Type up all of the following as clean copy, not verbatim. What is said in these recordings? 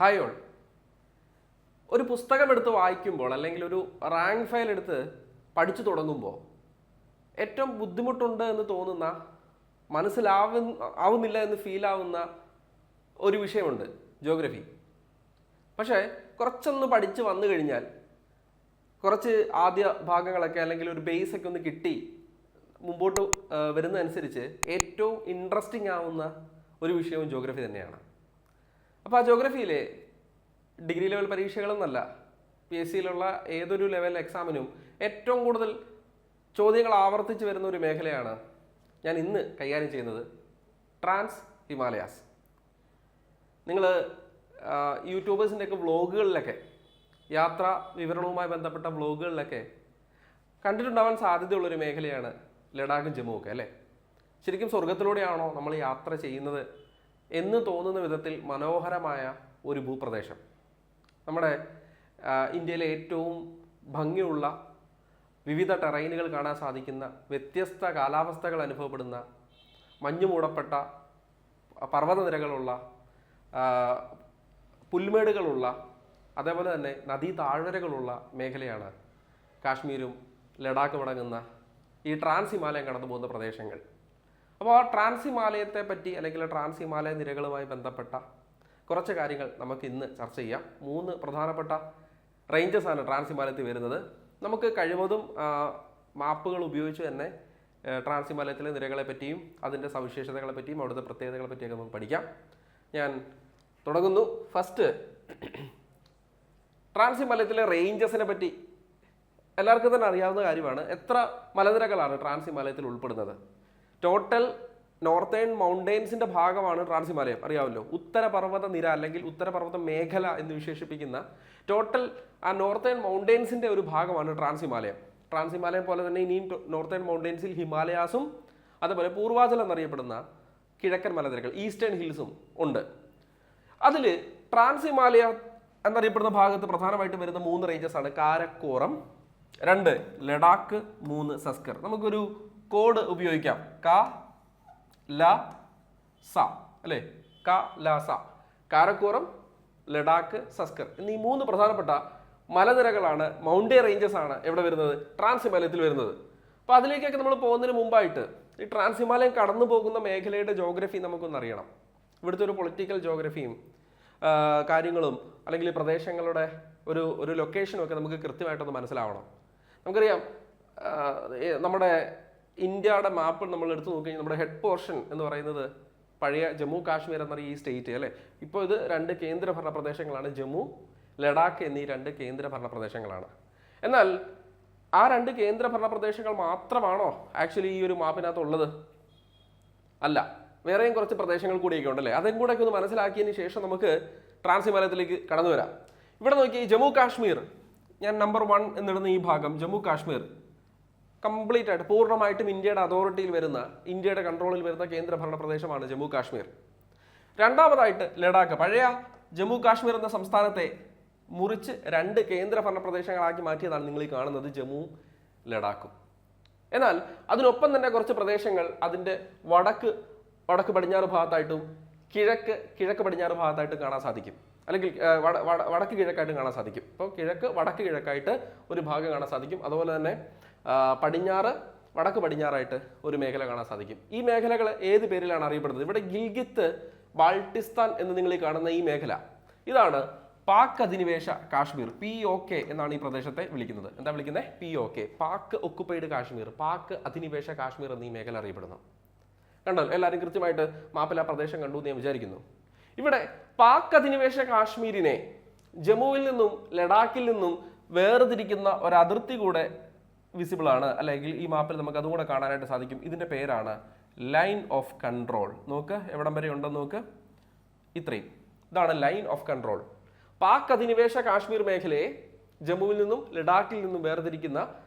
Hi all. ഒരു പുസ്തകം എടുത്ത് വായിക്കുമ്പോൾ അല്ലെങ്കിൽ ഒരു റാങ്ക് ഫയൽ എടുത്ത് പഠിച്ചു തുടങ്ങുമ്പോൾ ഏറ്റവും ബുദ്ധിമുട്ടുണ്ട് എന്ന് തോന്നുന്ന ആവുന്നില്ല എന്ന് ഫീൽ ആവുന്ന ഒരു വിഷയമുണ്ട്, ജോഗ്രഫി. പക്ഷേ കുറച്ചൊന്ന് പഠിച്ച് വന്നു കഴിഞ്ഞാൽ കുറച്ച് ആദ്യ ഭാഗങ്ങളൊക്കെ അല്ലെങ്കിൽ ഒരു ബേസ് ഒക്കെ ഒന്ന് കിട്ടി മുമ്പോട്ട് വരുന്നതനുസരിച്ച് ഏറ്റവും ഇൻട്രസ്റ്റിംഗ് ആവുന്ന ഒരു വിഷയവും ജോഗ്രഫി തന്നെയാണ്. അപ്പോൾ ആ ജോഗ്രഫിയിലെ ഡിഗ്രി ലെവൽ പരീക്ഷകളെന്നല്ല, PSCയിലുള്ള ഏതൊരു ലെവൽ എക്സാമിനും ഏറ്റവും കൂടുതൽ ചോദ്യങ്ങൾ ആവർത്തിച്ച് വരുന്ന ഒരു മേഖലയാണ് ഞാൻ ഇന്ന് കൈകാര്യം ചെയ്യുന്നത്, ട്രാൻസ് ഹിമാലയാസ്. നിങ്ങൾ യൂട്യൂബേഴ്സിൻ്റെയൊക്കെ വ്ളോഗുകളിലൊക്കെ, യാത്രാ വിവരണവുമായി ബന്ധപ്പെട്ട വ്ളോഗുകളിലൊക്കെ കണ്ടിട്ടുണ്ടാവാൻ സാധ്യതയുള്ളൊരു മേഖലയാണ് ലഡാക്കും ജമ്മു ഒക്കെ, അല്ലേ? ശരിക്കും സ്വർഗത്തിലൂടെയാണോ നമ്മൾ യാത്ര ചെയ്യുന്നത് എന്ന് തോന്നുന്ന വിധത്തിൽ മനോഹരമായ ഒരു ഭൂപ്രദേശം. നമ്മുടെ ഇന്ത്യയിലെ ഏറ്റവും ഭംഗിയുള്ള വിവിധ ടെറൈനുകൾ കാണാൻ സാധിക്കുന്ന, വ്യത്യസ്ത കാലാവസ്ഥകൾ അനുഭവപ്പെടുന്ന, മഞ്ഞു മൂടപ്പെട്ട പർവ്വതനിരകളുള്ള, പുൽമേടുകളുള്ള, അതേപോലെ തന്നെ നദീ താഴ്വരകളുള്ള മേഖലയാണ് കാശ്മീരും ലഡാക്കും അടങ്ങുന്ന ഈ ട്രാൻസ് ഹിമാലയം കടന്നു പോകുന്ന പ്രദേശങ്ങൾ. അപ്പോൾ ആ ട്രാൻസ് ഹിമാലയത്തെ പറ്റി അല്ലെങ്കിൽ ട്രാൻസ് ഹിമാലയ നിരകളുമായി ബന്ധപ്പെട്ട കുറച്ച് കാര്യങ്ങൾ നമുക്ക് ഇന്ന് ചർച്ച ചെയ്യാം. 3 പ്രധാനപ്പെട്ട റേഞ്ചസ് ആണ് ട്രാൻസ് ഹിമാലയത്തിൽ വരുന്നത്. നമുക്ക് കഴിവതും മാപ്പുകൾ ഉപയോഗിച്ച് തന്നെ ട്രാൻസ് ഹിമാലയത്തിലെ നിരകളെ പറ്റിയും അതിൻ്റെ സവിശേഷതകളെ പറ്റിയും അവിടുത്തെ പ്രത്യേകതകളെ പറ്റിയൊക്കെ നമുക്ക് പഠിക്കാം. ഞാൻ തുടങ്ങുന്നു. ഫസ്റ്റ്, ട്രാൻസ് ഹിമാലയത്തിലെ റേഞ്ചസിനെ പറ്റി എല്ലാവർക്കും തന്നെ അറിയാവുന്ന കാര്യമാണ്. എത്ര മലനിരകളാണ് ട്രാൻസ് ഹിമാലയത്തിൽ ഉൾപ്പെടുന്നത്? ടോട്ടൽ നോർത്തേൺ മൗണ്ടെയ്ൻസിന്റെ ഭാഗമാണ് ട്രാൻസ് ഹിമാലയം, അറിയാമല്ലോ. ഉത്തരപർവ്വത നിര അല്ലെങ്കിൽ ഉത്തരപർവ്വത മേഖല എന്ന് വിശേഷിപ്പിക്കുന്ന ടോട്ടൽ ആ നോർത്തേൺ മൗണ്ടെയ്ൻസിന്റെ ഒരു ഭാഗമാണ് ട്രാൻസ് ഹിമാലയം. ട്രാൻസ് ഹിമാലയം പോലെ തന്നെ ഇനിയും നോർത്തേൺ മൗണ്ടെയ്ൻസിൽ ഹിമാലയാസും അതുപോലെ പൂർവാചലം എന്നറിയപ്പെടുന്ന കിഴക്കൻ മലനിരകൾ, ഈസ്റ്റേൺ ഹിൽസും ഉണ്ട്. അതിൽ ട്രാൻസ് ഹിമാലയ എന്നറിയപ്പെടുന്ന ഭാഗത്ത് പ്രധാനമായിട്ട് വരുന്ന 3 റേഞ്ചസ് ആണ്: കാരക്കോറം, 2 ലഡാക്ക്, 3 സസ്കർ. നമുക്കൊരു കോഡ് ഉപയോഗിക്കാം: ക ല സ, അല്ലേ? ക ല സ. കാരക്കോറം, ലഡാക്ക്, സസ്കർ എന്നീ 3 പ്രധാനപ്പെട്ട മലനിരകളാണ്, മൗണ്ടൻ റേഞ്ചസ് ആണ് എവിടെ വരുന്നത്? ട്രാൻസ് ഹിമാലയത്തിൽ വരുന്നത്. അപ്പോൾ അതിലേക്കൊക്കെ നമ്മൾ പോകുന്നതിന് മുമ്പായിട്ട് ഈ ട്രാൻസ് ഹിമാലയം കടന്നു പോകുന്ന മേഖലയുടെ ജോഗ്രഫി നമുക്കൊന്ന് അറിയണം. ഇവിടുത്തെ ഒരു പൊളിറ്റിക്കൽ ജോഗ്രഫിയും കാര്യങ്ങളും അല്ലെങ്കിൽ പ്രദേശങ്ങളുടെ ഒരു ലൊക്കേഷനും ഒക്കെ നമുക്ക് കൃത്യമായിട്ടൊന്ന് മനസ്സിലാവണം. നമുക്കറിയാം, നമ്മുടെ ഇന്ത്യയുടെ മാപ്പ് നമ്മൾ എടുത്തു നോക്കിക്കഴിഞ്ഞാൽ നമ്മുടെ ഹെഡ് പോർഷൻ എന്ന് പറയുന്നത് പഴയ ജമ്മു കാശ്മീർ എന്ന ഈ സ്റ്റേറ്റ്, അല്ലേ? ഇപ്പോൾ ഇത് 2 കേന്ദ്രഭരണ പ്രദേശങ്ങളാണ്. ജമ്മു, ലഡാക്ക് എന്നീ 2 കേന്ദ്രഭരണ പ്രദേശങ്ങളാണ്. എന്നാൽ ആ 2 കേന്ദ്രഭരണ പ്രദേശങ്ങൾ മാത്രമാണോ ആക്ച്വലി ഈ ഒരു മാപ്പിനകത്ത് ഉള്ളത്? അല്ല, വേറെയും കുറച്ച് പ്രദേശങ്ങൾ കൂടിയൊക്കെ ഉണ്ടല്ലേ. അതും കൂടെ ഒക്കെ ഒന്ന് മനസ്സിലാക്കിയതിന് ശേഷം നമുക്ക് ട്രാൻസ് ഹിമാലയത്തിലേക്ക് കടന്നു വരാം. ഇവിടെ നോക്കി, ജമ്മു കാശ്മീർ, ഞാൻ നമ്പർ 1 എന്നിടുന്ന ഈ ഭാഗം, ജമ്മു കാശ്മീർ കംപ്ലീറ്റ് ആയിട്ട് പൂർണ്ണമായിട്ടും ഇന്ത്യയുടെ അതോറിറ്റിയിൽ വരുന്ന, ഇന്ത്യയുടെ കൺട്രോളിൽ വരുന്ന കേന്ദ്രഭരണ പ്രദേശമാണ് ജമ്മു കാശ്മീർ. രണ്ടാമതായിട്ട് ലഡാക്ക്. പഴയ ജമ്മു കാശ്മീർ എന്ന സംസ്ഥാനത്തെ മുറിച്ച് 2 കേന്ദ്രഭരണ പ്രദേശങ്ങളാക്കി മാറ്റിയതാണ് നിങ്ങൾ ഈ കാണുന്നത് ജമ്മുവും ലഡാക്കും. എന്നാൽ അതിനൊപ്പം തന്നെ കുറച്ച് പ്രദേശങ്ങൾ അതിൻ്റെ വടക്ക് പടിഞ്ഞാറ് ഭാഗത്തായിട്ടും കിഴക്ക് പടിഞ്ഞാറ് ഭാഗത്തായിട്ടും കാണാൻ സാധിക്കും, അല്ലെങ്കിൽ വടക്ക് കിഴക്കായിട്ടും കാണാൻ സാധിക്കും. ഇപ്പോൾ വടക്ക് കിഴക്കായിട്ട് ഒരു ഭാഗം കാണാൻ സാധിക്കും. അതുപോലെ തന്നെ വടക്ക് പടിഞ്ഞാറായിട്ട് ഒരു മേഖല കാണാൻ സാധിക്കും. ഈ മേഖലകൾ ഏത് പേരിലാണ് അറിയപ്പെടുന്നത്? ഇവിടെ ഗിൽഗിത്ത് ബാൾട്ടിസ്ഥാൻ എന്ന് നിങ്ങൾ ഈ കാണുന്ന ഈ മേഖല, ഇതാണ് പാക് അധിനിവേശ കാശ്മീർ, POK എന്നാണ് ഈ പ്രദേശത്തെ വിളിക്കുന്നത്. എന്താ വിളിക്കുന്നത്? POK, പാക് ഒക്കുപ്പൈഡ് കാശ്മീർ, പാക് അധിനിവേശ കാശ്മീർ എന്നീ മേഖല അറിയപ്പെടുന്നു. കണ്ടോ? എല്ലാവരും കൃത്യമായിട്ട് മാപ്പിൽ ആ പ്രദേശം കണ്ടു എന്ന് ഞാൻ വിചാരിക്കുന്നു. ഇവിടെ പാക് അധിനിവേശ കാശ്മീരിനെ ജമ്മുവിൽ നിന്നും ലഡാക്കിൽ നിന്നും വേർതിരിക്കുന്ന ഒരു അതിർത്തി കൂടെ വിസിബിൾ ആണ്, അല്ലെങ്കിൽ ഈ മാപ്പിൽ നമുക്ക് അതും കൂടെ കാണാനായിട്ട് സാധിക്കും. ഇതിൻ്റെ പേരാണ് ലൈൻ ഓഫ് കൺട്രോൾ. നോക്ക്, എവിടം വരെ ഉണ്ടെന്ന് നോക്ക്, ഇത്രയും. ഇതാണ് ലൈൻ ഓഫ് കൺട്രോൾ. പാക് അധിനിവേശ കാശ്മീർ മേഖലയെ ജമ്മുവിൽ നിന്നും ലഡാക്കിൽ നിന്നും വേർതിരിക്കുന്ന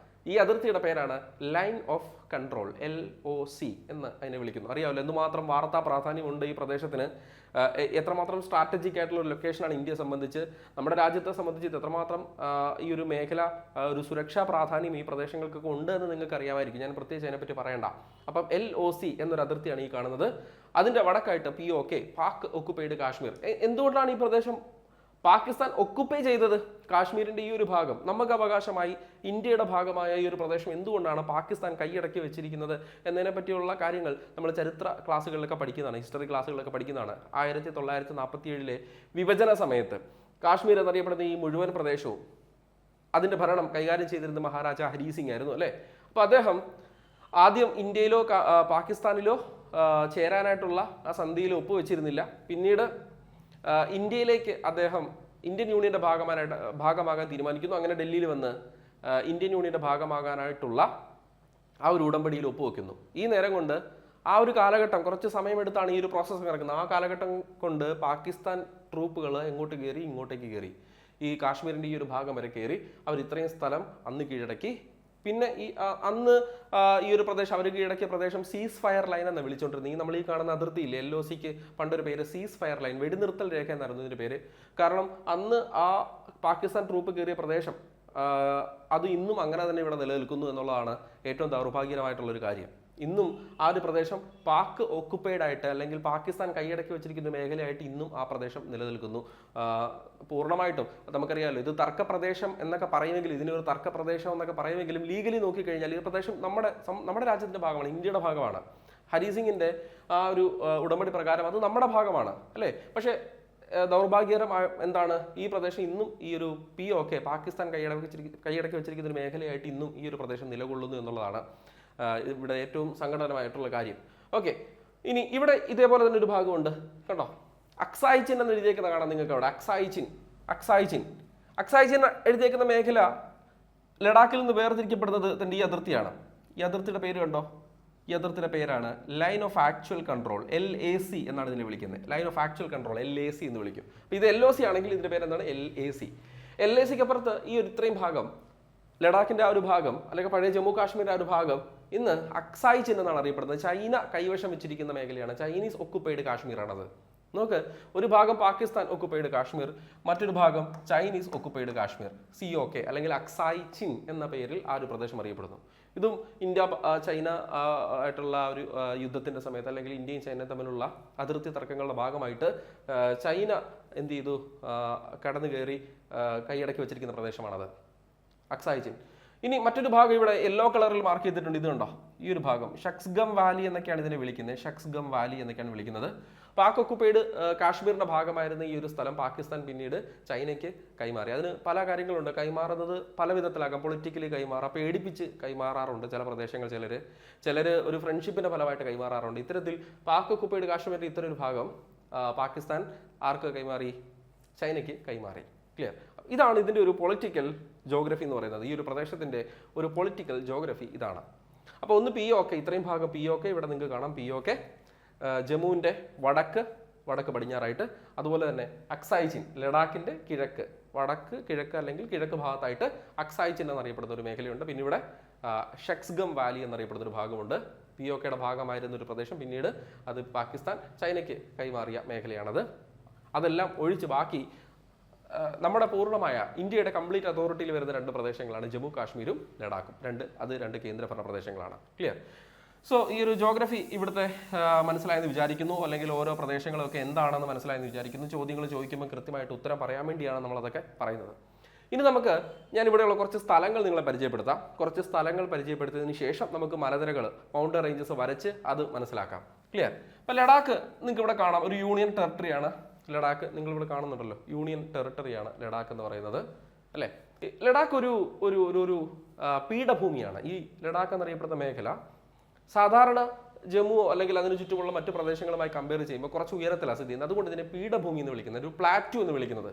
ഈ അതിർത്തിയുടെ പേരാണ് ലൈൻ ഓഫ് കൺട്രോൾ, LOC എന്ന് അതിനെ വിളിക്കുന്നു. അറിയാമല്ലോ എന്തുമാത്രം വാർത്താ പ്രാധാന്യമുണ്ട് ഈ പ്രദേശത്തിന്, എത്രമാത്രം സ്ട്രാറ്റജിക് ആയിട്ടുള്ള ഒരു ലൊക്കേഷനാണ് ഇന്ത്യയെ സംബന്ധിച്ച്, നമ്മുടെ രാജ്യത്തെ സംബന്ധിച്ച് എത്രമാത്രം ഈ ഒരു മേഖല ഒരു സുരക്ഷാ പ്രാധാന്യം ഈ പ്രദേശങ്ങൾക്കൊക്കെ ഉണ്ട് എന്ന് നിങ്ങൾക്ക് അറിയാമായിരിക്കും. ഞാൻ പ്രത്യേകിച്ച് അതിനെപ്പറ്റി പറയണ്ട. അപ്പം LOC എന്നൊരു അതിർത്തിയാണ് ഈ കാണുന്നത്. അതിൻ്റെ വടക്കായിട്ട് POK, പാക് ഒക്കുപ്പൈഡ് കാശ്മീർ. എന്തുകൊണ്ടാണ് ഈ പ്രദേശം പാകിസ്ഥാൻ ഒക്കുപ്പൈ ചെയ്തത് കാശ്മീരിന്റെ ഈ ഒരു ഭാഗം നമുക്ക് അവകാശമായി ഇന്ത്യയുടെ ഭാഗമായ ഈ ഒരു പ്രദേശം എന്തുകൊണ്ടാണ് പാകിസ്ഥാൻ കൈയടക്കി വെച്ചിരിക്കുന്നത് എന്നതിനെ പറ്റിയുള്ള കാര്യങ്ങൾ നമ്മൾ ചരിത്ര ക്ലാസ്സുകളിലൊക്കെ പഠിക്കുന്നതാണ്, ഹിസ്റ്ററി ക്ലാസ്സുകളിലൊക്കെ പഠിക്കുന്നതാണ്. 1947 വിഭജന സമയത്ത് കാശ്മീർ എന്നറിയപ്പെടുന്ന ഈ മുഴുവൻ പ്രദേശവും അതിന്റെ ഭരണം കൈകാര്യം ചെയ്തിരുന്ന മഹാരാജ ഹരി സിംഗ് ആയിരുന്നു അല്ലേ. അപ്പോൾ അദ്ദേഹം ആദ്യം ഇന്ത്യയിലോ പാകിസ്ഥാനിലോ ചേരാനായിട്ടുള്ള ആ സന്ധിയിൽ ഒപ്പുവെച്ചിരുന്നില്ല. പിന്നീട് ഇന്ത്യയിലേക്ക് അദ്ദേഹം ഇന്ത്യൻ യൂണിയന്റെ ഭാഗമാകാൻ തീരുമാനിക്കുന്നു. അങ്ങനെ ഡൽഹിയിൽ വന്ന് ഇന്ത്യൻ യൂണിയന്റെ ഭാഗമാകാനായിട്ടുള്ള ആ ഒരു ഉടമ്പടിയിൽ ഒപ്പുവെക്കുന്നു. ഈ നേരം കൊണ്ട് ആ ഒരു കാലഘട്ടം കുറച്ച് സമയമെടുത്താണ് ഈ ഒരു പ്രോസസ്സ് നടക്കുന്നത്. ആ കാലഘട്ടം കൊണ്ട് പാകിസ്ഥാൻ ട്രൂപ്പുകൾ എങ്ങോട്ട് കയറി, ഇങ്ങോട്ടേക്ക് കയറി, ഈ കാശ്മീരിന്റെ ഈ ഒരു ഭാഗം വരെ കയറി. അവർ ഇത്രയും സ്ഥലം അന്ന് കീഴടക്കി. പിന്നെ അന്ന് ഈ ഒരു പ്രദേശം അവർ കീഴടക്കിയ പ്രദേശം സീസ് ഫയർ ലൈൻ എന്ന് വിളിച്ചുകൊണ്ടിരുന്നത്. ഈ നമ്മൾ ഈ കാണുന്ന അതിർത്തിയില്ലേ, LOCക്ക് പണ്ടൊരു പേര് സീസ് ഫയർ ലൈൻ, വെടിനിർത്തൽ രേഖ എന്നായിരുന്നു ഇതിന്റെ പേര്. കാരണം അന്ന് ആ പാകിസ്ഥാൻ ട്രൂപ്പ് കയറിയ പ്രദേശം അത് ഇന്നും അങ്ങനെ തന്നെ ഇവിടെ നിലനിൽക്കുന്നു എന്നുള്ളതാണ് ഏറ്റവും ദൗർഭാഗ്യകരമായിട്ടുള്ളൊരു കാര്യം. ഇന്നും ആ ഒരു പ്രദേശം പാക് ഓക്കുപ്പൈഡ് ആയിട്ട് അല്ലെങ്കിൽ പാകിസ്ഥാൻ കൈയടക്കി വെച്ചിരിക്കുന്ന മേഖലയായിട്ട് ഇന്നും ആ പ്രദേശം നിലനിൽക്കുന്നു. പൂർണ്ണമായിട്ടും നമുക്കറിയാമല്ലോ, ഇത് തർക്കപ്രദേശം എന്നൊക്കെ പറയുമെങ്കിൽ, ഇതിനൊരു തർക്കപ്രദേശം എന്നൊക്കെ പറയുമെങ്കിലും ലീഗലി നോക്കിക്കഴിഞ്ഞാൽ ഈ പ്രദേശം നമ്മുടെ രാജ്യത്തിന്റെ ഭാഗമാണ്, ഇന്ത്യയുടെ ഭാഗമാണ്. ഹരി സിംഗിന്റെ ആ ഒരു ഉടമ്പടി പ്രകാരം അത് നമ്മുടെ ഭാഗമാണ് അല്ലേ. പക്ഷേ ദൗർഭാഗ്യകരമായ എന്താണ്, ഈ പ്രദേശം ഇന്നും ഈ ഒരു POK പാകിസ്ഥാൻ കൈയടക്കി വെച്ചിരിക്കുന്ന ഒരു മേഖലയായിട്ട് ഇന്നും ഈ ഒരു പ്രദേശം നിലകൊള്ളുന്നു എന്നുള്ളതാണ് ഇവിടെ ഏറ്റവും സങ്കടകരമായിട്ടുള്ള കാര്യം. ഓക്കെ, ഇനി ഇവിടെ ഇതേപോലെ തന്നെ ഒരു ഭാഗമുണ്ട് കണ്ടോ, അക്സായി ചിൻ എന്ന് എഴുതിയേക്കുന്ന കാണാം നിങ്ങൾക്ക് അവിടെ. അക്സായി ചിൻ എഴുതിയേക്കുന്ന മേഖല ലഡാക്കിൽ നിന്ന് വേർതിരിക്കപ്പെടുന്നത് തന്റെ ഈ അതിർത്തിയാണ്. ഈ അതിർത്തിയുടെ പേര് കണ്ടോ, ഈ അതിർത്തിയുടെ പേരാണ് line of actual control, LAC എന്നാണ് ഇതിനെ വിളിക്കുന്നത്. Line of actual control LAC എന്ന് വിളിക്കും. അപ്പോൾ ഇത് LOC ആണെങ്കിൽ ഇതിന്റെ പേര് എന്താണ്, LAC. LACക്ക് അപ്പുറത്ത് ഈ ഒരു ഇത്രയും ഭാഗം, ലഡാക്കിന്റെ ആ ഒരു ഭാഗം അല്ലെങ്കിൽ പഴയ ജമ്മു കാശ്മീരിന്റെ ആ ഒരു ഭാഗം ഇന്ന് അക്സായി ചിൻ എന്നാണ് അറിയപ്പെടുന്നത്. ചൈന കൈവശം വെച്ചിരിക്കുന്ന മേഖലയാണ്, ചൈനീസ് ഒക്കുപ്പൈഡ് കാശ്മീരാണത്. നോക്ക്, ഒരു ഭാഗം പാകിസ്ഥാൻ ഒക്കുപ്പൈഡ് കാശ്മീർ, മറ്റൊരു ഭാഗം ചൈനീസ് ഒക്കുപ്പൈഡ് കാശ്മീർ, COK അല്ലെങ്കിൽ അക്സായി ചിൻ എന്ന പേരിൽ ആ ഒരു പ്രദേശം അറിയപ്പെടുന്നു. ഇതും ഇന്ത്യ ചൈന ആയിട്ടുള്ള ഒരു യുദ്ധത്തിന്റെ സമയത്ത് അല്ലെങ്കിൽ ഇന്ത്യയും ചൈനയും തമ്മിലുള്ള അതിർത്തി തർക്കങ്ങളുടെ ഭാഗമായിട്ട് ചൈന എന്ത് ചെയ്തു, കടന്നു കയറി കൈയടക്കി വെച്ചിരിക്കുന്ന പ്രദേശമാണത് അക്സായി ചിൻ. ഇനി മറ്റൊരു ഭാഗം ഇവിടെ യെല്ലോ കളറിൽ മാർക്ക് ചെയ്തിട്ടുണ്ട്, ഇത് കണ്ടോ, ഈ ഒരു ഭാഗം ഷക്സ്ഗം വാലി എന്നൊക്കെയാണ് ഇതിനെ വിളിക്കുന്നത്. ഷക്സ്ഗം വാലി എന്നൊക്കെയാണ് വിളിക്കുന്നത്. പാക് ഒക്കുപ്പൈഡ് കാശ്മീരിന്റെ ഭാഗമായിരുന്ന ഈ ഒരു സ്ഥലം പാകിസ്ഥാൻ പിന്നീട് ചൈനയ്ക്ക് കൈമാറി. അതിന് പല കാര്യങ്ങളുണ്ട്, കൈമാറുന്നത് പല വിധത്തിലാകാം. പൊളിറ്റിക്കലി കൈമാറാം, പേടിപ്പിച്ച് കൈമാറാറുണ്ട് ചില പ്രദേശങ്ങൾ, ചിലർ ഒരു ഫ്രണ്ട്ഷിപ്പിന്റെ ഫലമായിട്ട് കൈമാറാറുണ്ട്. ഇത്തരത്തിൽ പാക് ഒക്കുപ്പൈഡ് കാശ്മീരിന്റെ ഇത്തരം ഒരു ഭാഗം പാകിസ്ഥാൻ ആർക്ക് കൈമാറി, ചൈനയ്ക്ക് കൈമാറി. ക്ലിയർ? ഇതാണ് ഇതിന്റെ ഒരു പൊളിറ്റിക്കൽ ജോഗ്രഫി എന്ന് പറയുന്നത്. ഈ ഒരു പ്രദേശത്തിന്റെ ഒരു പൊളിറ്റിക്കൽ ജോഗ്രഫി ഇതാണ്. അപ്പോൾ ഒന്ന് POK, ഇത്രയും ഭാഗം POK, ഇവിടെ നിങ്ങൾക്ക് കാണാം POK, ജമ്മുവിന്റെ വടക്ക് പടിഞ്ഞാറായിട്ട്. അതുപോലെ തന്നെ അക്സായി ചിൻ, ലഡാക്കിന്റെ കിഴക്ക് അല്ലെങ്കിൽ കിഴക്ക് ഭാഗത്തായിട്ട് അക്സായി ചിൻ എന്നറിയപ്പെടുന്ന ഒരു മേഖലയുണ്ട്. പിന്നെ ഇവിടെ ഷക്സ്ഗം വാലി എന്നറിയപ്പെടുന്ന ഒരു ഭാഗമുണ്ട്. POKയുടെ ഭാഗമായിരുന്ന ഒരു പ്രദേശം പിന്നീട് അത് പാകിസ്ഥാൻ ചൈനയ്ക്ക് കൈമാറിയ മേഖലയാണത്. അതെല്ലാം ഒഴിച്ച് ബാക്കി നമ്മുടെ പൂർണ്ണമായ ഇന്ത്യയുടെ കംപ്ലീറ്റ് അതോറിറ്റിയിൽ വരുന്ന രണ്ട് പ്രദേശങ്ങളാണ് ജമ്മു കാശ്മീരും ലഡാക്കും. രണ്ട് കേന്ദ്രഭരണ പ്രദേശങ്ങളാണ്. ക്ലിയർ? സോ ഈ ഒരു ജോഗ്രഫി ഇവിടുത്തെ മനസ്സിലായെന്ന് വിചാരിക്കുന്നു, അല്ലെങ്കിൽ ഓരോ പ്രദേശങ്ങളൊക്കെ എന്താണെന്ന് മനസ്സിലായെന്ന് വിചാരിക്കുന്നു. ചോദ്യങ്ങൾ ചോദിക്കുമ്പോൾ കൃത്യമായിട്ട് ഉത്തരം പറയാൻ വേണ്ടിയാണ് നമ്മളതൊക്കെ പറയുന്നത്. ഇനി ഞാൻ ഇവിടെയുള്ള കുറച്ച് സ്ഥലങ്ങൾ നിങ്ങളെ പരിചയപ്പെടുത്താം. കുറച്ച് സ്ഥലങ്ങൾ പരിചയപ്പെടുത്തിയതിന് ശേഷം നമുക്ക് മലനിരകൾ, മൗണ്ടൻ റേഞ്ചസ് വരച്ച് അത് മനസ്സിലാക്കാം. ക്ലിയർ? അപ്പോൾ ലഡാക്ക് നിങ്ങൾക്ക് ഇവിടെ കാണാം, ഒരു യൂണിയൻ ടെറിട്ടറിയാണ് ലഡാക്ക്. നിങ്ങളിവിടെ കാണുന്നുണ്ടല്ലോ, യൂണിയൻ ടെറിട്ടറിയാണ് ലഡാക്ക് എന്ന് പറയുന്നത് അല്ലേ. ലഡാക്ക് ഒരു പീഠഭൂമിയാണ്. ഈ ലഡാക്ക് എന്നറിയപ്പെടുന്ന മേഖല സാധാരണ ജമ്മു അല്ലെങ്കിൽ അതിന് ചുറ്റുമുള്ള മറ്റു പ്രദേശങ്ങളുമായി കമ്പയർ ചെയ്യുമ്പോൾ കുറച്ച് ഉയരത്തിലാണ് സ്ഥിതി ചെയ്യുന്നത്. അതുകൊണ്ട് ഇതിനെ പീഠഭൂമി എന്ന് വിളിക്കുന്നത്, ഒരു പ്ലാറ്റു എന്ന് വിളിക്കുന്നത്.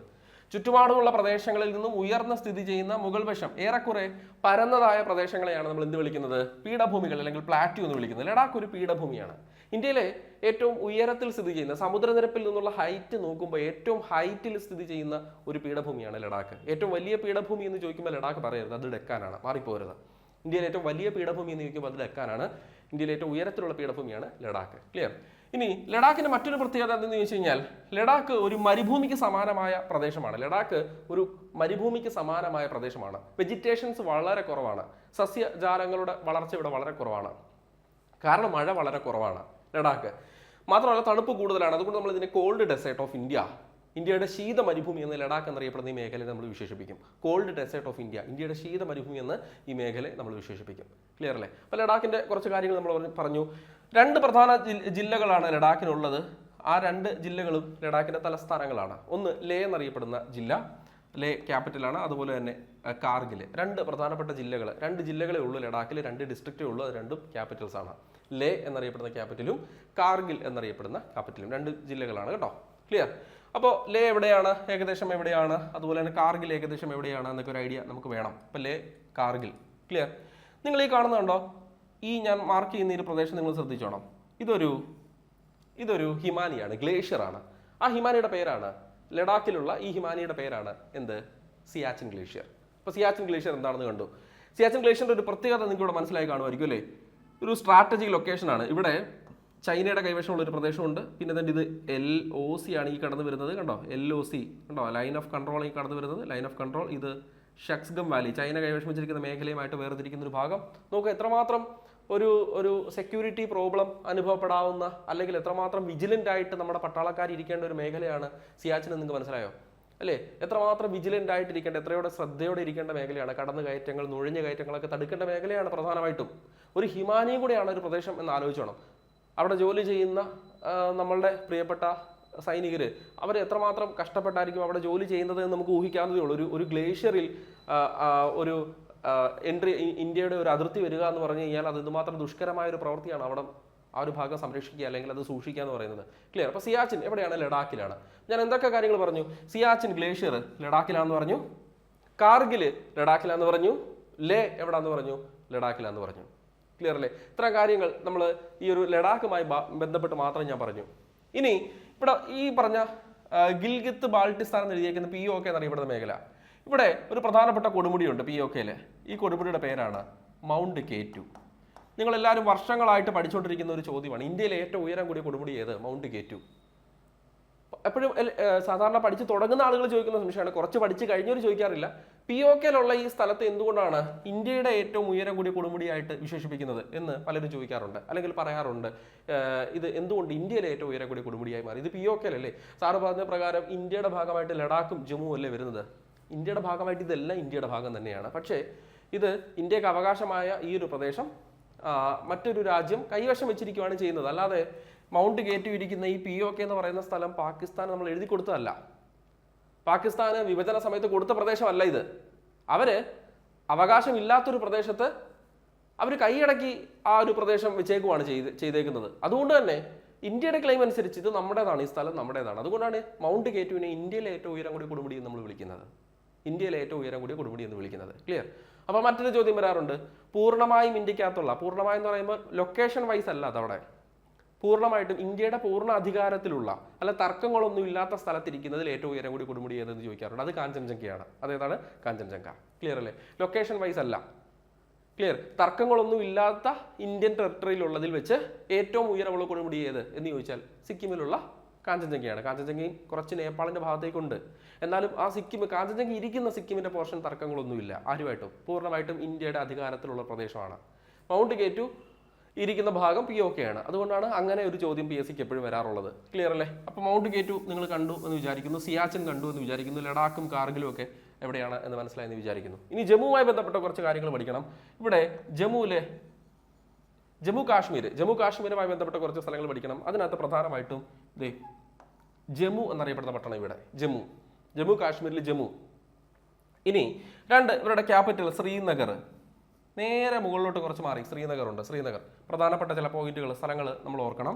ചുറ്റുപാടുമുള്ള പ്രദേശങ്ങളിൽ നിന്നും ഉയർന്ന സ്ഥിതി ചെയ്യുന്ന മുകൾ വശം ഏറെക്കുറെ പരന്നതായ പ്രദേശങ്ങളെയാണ് നമ്മൾ എന്ത് വിളിക്കുന്നത്, പീഠഭൂമികൾ അല്ലെങ്കിൽ പ്ലാറ്റു എന്ന് വിളിക്കുന്നത്. ലഡാക്ക് ഒരു പീഠഭൂമിയാണ്. ഇന്ത്യയിലെ ഏറ്റവും ഉയരത്തിൽ സ്ഥിതി ചെയ്യുന്ന, സമുദ്രനിരപ്പിൽ നിന്നുള്ള ഹൈറ്റ് നോക്കുമ്പോൾ ഏറ്റവും ഹൈറ്റിൽ സ്ഥിതി ചെയ്യുന്ന ഒരു പീഠഭൂമിയാണ് ലഡാക്ക്. ഏറ്റവും വലിയ പീഠഭൂമി എന്ന് ചോദിക്കുമ്പോൾ ലഡാക്ക് പറയരുത്, അത് ഡെക്കാനാണ്, മാറിപ്പോരുത്. ഇന്ത്യയിലെ ഏറ്റവും വലിയ പീഠഭൂമി എന്ന് ചോദിക്കുമ്പോൾ അത് ഡെക്കാനാണ്. ഇന്ത്യയിലെ ഏറ്റവും ഉയരത്തിലുള്ള പീഠഭൂമിയാണ് ലഡാക്ക്. ക്ലിയർ? ഇനി ലഡാക്കിന്റെ മറ്റൊരു പ്രത്യേകത എന്തെന്ന് ചോദിച്ചു കഴിഞ്ഞാൽ, ലഡാക്ക് ഒരു മരുഭൂമിക്ക് സമാനമായ പ്രദേശമാണ്. ലഡാക്ക് ഒരു മരുഭൂമിക്ക് സമാനമായ പ്രദേശമാണ്. വെജിറ്റേഷൻസ് വളരെ കുറവാണ്. സസ്യജാലങ്ങളുടെ വളർച്ച ഇവിടെ വളരെ കുറവാണ്. കാരണം മഴ വളരെ കുറവാണ് ലഡാക്ക്. മാത്രമല്ല തണുപ്പ് കൂടുതലാണ്. അതുകൊണ്ട് നമ്മൾ ഇതിനെ കോൾഡ് ഡെസേർട്ട് ഓഫ് ഇന്ത്യ ഇന്ത്യയുടെ ശീത മരുഭൂമി എന്ന് ലഡാക്ക് എന്നറിയപ്പെടുന്ന ഈ മേഖലയെ നമ്മൾ വിശേഷിപ്പിക്കും. കോൾഡ് ഡെസേർട്ട് ഓഫ് ഇന്ത്യ, ഇന്ത്യയുടെ ശീത മരുഭൂമി എന്ന് ഈ മേഖലയെ നമ്മൾ വിശേഷിപ്പിക്കും. ക്ലിയർ അല്ലേ? അപ്പോൾ ലഡാക്കിൻ്റെ കുറച്ച് കാര്യങ്ങൾ നമ്മൾ പറഞ്ഞു. 2 പ്രധാന ജില്ലകളാണ് ലഡാക്കിനുള്ളത്. ആ 2 ജില്ലകളും ലഡാക്കിൻ്റെ തലസ്ഥാനങ്ങളാണ്. ഒന്ന് ലേ എന്നറിയപ്പെടുന്ന ജില്ല, ലേ ക്യാപിറ്റലാണ്. അതുപോലെ തന്നെ കാർഗിൽ. 2 പ്രധാനപ്പെട്ട ജില്ലകൾ, 2 ജില്ലകളേ ഉള്ളൂ ലഡാക്കിൽ, 2 ഡിസ്ട്രിക്റ്റേ ഉള്ളൂ. അത് 2 ക്യാപിറ്റൽസ് ആണ്. ലേ എന്നറിയപ്പെടുന്ന ക്യാപിറ്റലും കാർഗിൽ എന്നറിയപ്പെടുന്ന ക്യാപിറ്റലും 2 ജില്ലകളാണ് കേട്ടോ. ക്ലിയർ? അപ്പോൾ ലേ എവിടെയാണ്, ഏകദേശം എവിടെയാണ്, അതുപോലെ തന്നെ കാർഗിൽ ഏകദേശം എവിടെയാണ് എന്നൊക്കെ ഒരു ഐഡിയ നമുക്ക് വേണം. അപ്പോൾ ലേ, കാർഗിൽ. ക്ലിയർ? നിങ്ങൾ ഈ കാണുന്നുണ്ടോ, ഈ ഞാൻ മാർക്ക് ചെയ്യുന്ന ഒരു പ്രദേശം നിങ്ങൾ ശ്രദ്ധിച്ചോണം. ഇതൊരു ഹിമാനിയാണ്, ഗ്ലേഷ്യറാണ്. ആ ഹിമാനിയുടെ പേരാണ്, ലഡാക്കിലുള്ള ഈ ഹിമാനിയുടെ പേരാണ് എന്ത്? സിയാച്ചിൻ ഗ്ലേഷ്യർ. അപ്പോൾ സിയാച്ചിൻ ഗ്ലേഷ്യർ എന്താണെന്ന് കണ്ടു. സിയാച്ചിൻ ഗ്ലേഷ്യറിൻ്റെ ഒരു പ്രത്യേകത നിങ്ങൾക്ക് ഇവിടെ മനസ്സിലായി കാണുമായിരിക്കും അല്ലേ? ഒരു സ്ട്രാറ്റജിക് ലൊക്കേഷനാണ്. ഇവിടെ ചൈനയുടെ കൈവശമുള്ള ഒരു പ്രദേശമുണ്ട്. പിന്നെ തന്നെ ഇത് LOC ആണ് ഈ കടന്നു വരുന്നത്. കണ്ടോ, LOC കണ്ടോ, ലൈൻ ഓഫ് കൺട്രോൾ ഈ കടന്നു വരുന്നത്, ലൈൻ ഓഫ് കൺട്രോൾ. ഇത് ഷക്സ്ഗം വാലി, ചൈന കൈവശം വെച്ചിരിക്കുന്ന മേഖലയുമായിട്ട് വേർതിരിക്കുന്ന ഒരു ഭാഗം. നോക്കുക എത്രമാത്രം ഒരു സെക്യൂരിറ്റി പ്രോബ്ലം അനുഭവപ്പെടാവുന്ന, അല്ലെങ്കിൽ എത്രമാത്രം വിജിലൻ്റ് ആയിട്ട് നമ്മുടെ പട്ടാളക്കാർ ഇരിക്കേണ്ട ഒരു മേഖലയാണ് സിയാച്ചിൻ എന്ന് നിങ്ങൾക്ക് മനസ്സിലായോ അല്ലേ? എത്രമാത്രം വിജിലൻ്റ് ആയിട്ടിരിക്കേണ്ട, എത്രയോടെ ശ്രദ്ധയോടെ ഇരിക്കേണ്ട മേഖലയാണ്. കടന്നു കയറ്റങ്ങൾ, നുഴഞ്ഞു കയറ്റങ്ങളൊക്കെ തടുക്കേണ്ട മേഖലയാണ് പ്രധാനമായിട്ടും. ഒരു ഹിമാനിയും കൂടെയാണ് ഒരു പ്രദേശം എന്ന് ആലോചിച്ചോണം. അവിടെ ജോലി ചെയ്യുന്ന നമ്മളുടെ പ്രിയപ്പെട്ട സൈനികർ, അവർ എത്രമാത്രം കഷ്ടപ്പെട്ടായിരിക്കും അവിടെ ജോലി ചെയ്യുന്നത് എന്ന് നമുക്ക് ഊഹിക്കാവുന്നതേ ഉള്ളൂ. ഒരു ഗ്ലേഷ്യറിൽ ഒരു എൻട്രി, ഇന്ത്യയുടെ ഒരു അതിർത്തി വരിക എന്ന് പറഞ്ഞു കഴിഞ്ഞാൽ അത് ഇതുമാത്രം ദുഷ്കരമായ ഒരു പ്രവൃത്തിയാണ്. അവിടെ ആ ഒരു ഭാഗം സംരക്ഷിക്കുക അല്ലെങ്കിൽ അത് സൂക്ഷിക്കുക എന്ന് പറയുന്നത്. ക്ലിയർ? അപ്പോൾ സിയാച്ചിൻ എവിടെയാണ്? ലഡാക്കിലാണ്. ഞാൻ എന്തൊക്കെ കാര്യങ്ങൾ പറഞ്ഞു? സിയാച്ചിൻ ഗ്ലേഷ്യർ ലഡാക്കിലാന്ന് പറഞ്ഞു, കാർഗിൽ ലഡാക്കിലാന്ന് പറഞ്ഞു, ലേ എവിടാന്ന് പറഞ്ഞു? ലഡാക്കിലാന്ന് പറഞ്ഞു. ക്ലിയർ അല്ലേ? ഇത്ര കാര്യങ്ങൾ നമ്മൾ ഈ ഒരു ലഡാക്കുമായി ബന്ധപ്പെട്ട് മാത്രം ഞാൻ പറഞ്ഞു. ഇനി ഇവിടെ ഈ പറഞ്ഞ ഗിൽഗിത്ത് ബാൾട്ടിസ്ഥാൻ എന്ന് എഴുതിയേക്കുന്ന POK എന്നറിയപ്പെടുന്ന മേഖല, ഇവിടെ ഒരു പ്രധാനപ്പെട്ട കൊടുമുടിയുണ്ട് POKയിൽ. ഈ കൊടുമുടിയുടെ പേരാണ് മൗണ്ട് K2. നിങ്ങളെല്ലാവരും വർഷങ്ങളായിട്ട് പഠിച്ചുകൊണ്ടിരിക്കുന്ന ഒരു ചോദ്യമാണ്. ഇന്ത്യയിലെ ഏറ്റവും ഉയരം കൂടിയ കൊടുമുടി ഏത്? Mount K2. എപ്പോഴും സാധാരണ പഠിച്ച് തുടങ്ങുന്ന ആളുകൾ ചോദിക്കുന്ന സംശയമാണ്, കുറച്ച് പഠിച്ച് കഴിഞ്ഞവർ ചോദിക്കാറില്ല. POKയിലുള്ള ഈ സ്ഥലത്ത് എന്തുകൊണ്ടാണ് ഇന്ത്യയുടെ ഏറ്റവും ഉയരം കൂടിയ കൊടുമുടിയായിട്ട് വിശേഷിപ്പിക്കുന്നത് എന്ന് പലരും ചോദിക്കാറുണ്ട്, അല്ലെങ്കിൽ പറയാറുണ്ട്. ഇത് എന്തുകൊണ്ട് ഇന്ത്യയിലെ ഏറ്റവും ഉയരം കൂടിയ കൊടുമുടിയായി മാറി? ഇത് POKയിലല്ലേ? സാറ് പറഞ്ഞ പ്രകാരം ഇന്ത്യയുടെ ഭാഗമായിട്ട് ലഡാക്കും ജമ്മുവും അല്ലേ വരുന്നത്? ഇന്ത്യയുടെ ഭാഗമായിട്ട് ഇതെല്ലാം ഇന്ത്യയുടെ ഭാഗം തന്നെയാണ്. പക്ഷേ ഇത് ഇന്ത്യക്ക് അവകാശമായ ഈ ഒരു പ്രദേശം മറ്റൊരു രാജ്യം കൈവശം വെച്ചിരിക്കുകയാണ് ചെയ്യുന്നത്. അല്ലാതെ മൗണ്ട് K2 ഇരിക്കുന്ന ഈ POK എന്ന് പറയുന്ന സ്ഥലം പാകിസ്ഥാൻ നമ്മൾ എഴുതി കൊടുത്തതല്ല. പാകിസ്ഥാന് വിഭജന സമയത്ത് കൊടുത്ത പ്രദേശമല്ല ഇത്. അവര് അവകാശമില്ലാത്തൊരു പ്രദേശത്ത് അവർ കൈയടക്കി ആ ഒരു പ്രദേശം വെച്ചേക്കുവാണ് ചെയ്തേക്കുന്നത്. അതുകൊണ്ട് തന്നെ ഇന്ത്യയുടെ ക്ലെയിം അനുസരിച്ച് ഇത് നമ്മുടേതാണ്, ഈ സ്ഥലം നമ്മുടേതാണ്. അതുകൊണ്ടാണ് മൗണ്ട് K2വിനെ ഇന്ത്യയിലെ ഏറ്റവും ഉയരം കൂടിയ കൊടുമുടി എന്ന് നമ്മൾ വിളിക്കുന്നത്. ഇന്ത്യയിലെ ഏറ്റവും ഉയരം കൂടിയ കൊടുമുടി എന്ന് വിളിക്കുന്നത്. ക്ലിയർ? അപ്പോൾ മറ്റൊരു ചോദ്യം വരാറുണ്ട്, പൂർണ്ണമായും ഇന്ത്യക്കകത്തുള്ള, പൂർണ്ണമായും എന്ന് പറയുമ്പോൾ ലൊക്കേഷൻ വൈസ് അല്ല, അതവിടെ പൂർണ്ണമായിട്ടും ഇന്ത്യയുടെ പൂർണ്ണ അധികാരത്തിലുള്ള, അല്ല തർക്കങ്ങളൊന്നും ഇല്ലാത്ത സ്ഥലത്തിരിക്കുന്നതിൽ ഏറ്റവും ഉയരം കൂടി കൊടുമുടി ഏതെന്ന് ചോദിക്കാറുണ്ട്. അത് കാഞ്ചൻജംഗയാണ്. അതേതാണ്? കാഞ്ചൻജംഗ. ക്ലിയർ അല്ലേ? ലൊക്കേഷൻ വൈസ് അല്ല. ക്ലിയർ? തർക്കങ്ങളൊന്നും ഇല്ലാത്ത ഇന്ത്യൻ ടെറിട്ടറിയിലുള്ളതിൽ വെച്ച് ഏറ്റവും ഉയരമുള്ള കൊടുമുടി ഏത് എന്ന് ചോദിച്ചാൽ സിക്കിമിലുള്ള കാഞ്ചൻജംഗയാണ്. കാഞ്ചൻജംഗയും കുറച്ച് നേപ്പാളിന്റെ ഭാഗത്തേക്കുണ്ട്. എന്നാലും ആ കാഞ്ചൻജംഗ ഇരിക്കുന്ന സിക്കിമിന്റെ പോർഷൻ തർക്കങ്ങളൊന്നുമില്ല ആരുമായിട്ടും. പൂർണ്ണമായിട്ടും ഇന്ത്യയുടെ അധികാരത്തിലുള്ള പ്രദേശമാണ്. മൗണ്ട് K2 ഇരിക്കുന്ന ഭാഗം POK ആണ്. അതുകൊണ്ടാണ് അങ്ങനെ ഒരു ചോദ്യം PSCക്ക് എപ്പോഴും വരാറുള്ളത്. ക്ലിയർ അല്ലേ? അപ്പോൾ മൗണ്ട് K2 നിങ്ങൾ കണ്ടു എന്ന് വിചാരിക്കുന്നു, സിയാച്ചിൻ കണ്ടു എന്ന് വിചാരിക്കുന്നു, ലഡാക്കും കാർഗിലും ഒക്കെ എവിടെയാണ് എന്ന് മനസ്സിലായെന്ന് വിചാരിക്കുന്നു. ഇനി ജമ്മുവുമായി ബന്ധപ്പെട്ട കുറച്ച് കാര്യങ്ങൾ പഠിക്കണം. ഇവിടെ ജമ്മു കാശ്മീരുമായി ബന്ധപ്പെട്ട കുറച്ച് സ്ഥലങ്ങൾ പഠിക്കണം. അതിനകത്ത് പ്രധാനമായിട്ടും ജമ്മു എന്നറിയപ്പെടുന്ന പട്ടണം, ഇവിടെ ജമ്മു കാശ്മീരിൽ ജമ്മു. ഇനി 2 ഇവരുടെ ക്യാപിറ്റൽ ശ്രീനഗർ. നേരെ മുകളിലോട്ട് കുറച്ച് മാറി ശ്രീനഗർ ഉണ്ട്. ശ്രീനഗർ പ്രധാനപ്പെട്ട ചില പോയിന്റുകൾ, സ്ഥലങ്ങൾ നമ്മൾ ഓർക്കണം.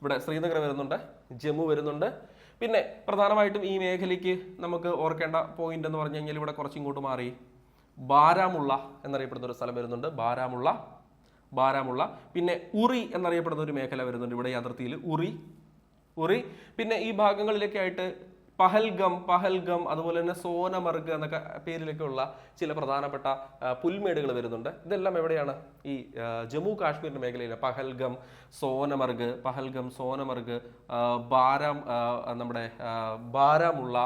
ഇവിടെ ശ്രീനഗർ വരുന്നുണ്ട്, ജമ്മു വരുന്നുണ്ട്. പിന്നെ പ്രധാനമായിട്ടും ഈ മേഖലയ്ക്ക് നമുക്ക് ഓർക്കേണ്ട പോയിന്റ് എന്ന് പറഞ്ഞു കഴിഞ്ഞാൽ ഇവിടെ കുറച്ച് ഇങ്ങോട്ട് മാറി ബാരാമുള്ള എന്നറിയപ്പെടുന്ന ഒരു സ്ഥലം വരുന്നുണ്ട്. ബാരാമുള്ള. പിന്നെ ഉറി എന്നറിയപ്പെടുന്ന ഒരു മേഖല വരുന്നുണ്ട് ഇവിടെ ഈ അതിർത്തിയിൽ, ഉറി. പിന്നെ ഈ ഭാഗങ്ങളിലൊക്കെ ആയിട്ട് പഹൽഗം അതുപോലെ തന്നെ സോനമർഗ് എന്നൊക്കെ പേരിലൊക്കെ ഉള്ള ചില പ്രധാനപ്പെട്ട പുൽമേടുകൾ വരുന്നുണ്ട്. ഇതെല്ലാം എവിടെയാണ്? ഈ ജമ്മു കാശ്മീരിന്റെ മേഖലയിലെ പഹൽഗം, സോനമർഗ്, നമ്മുടെ ബാരാമുള്ള,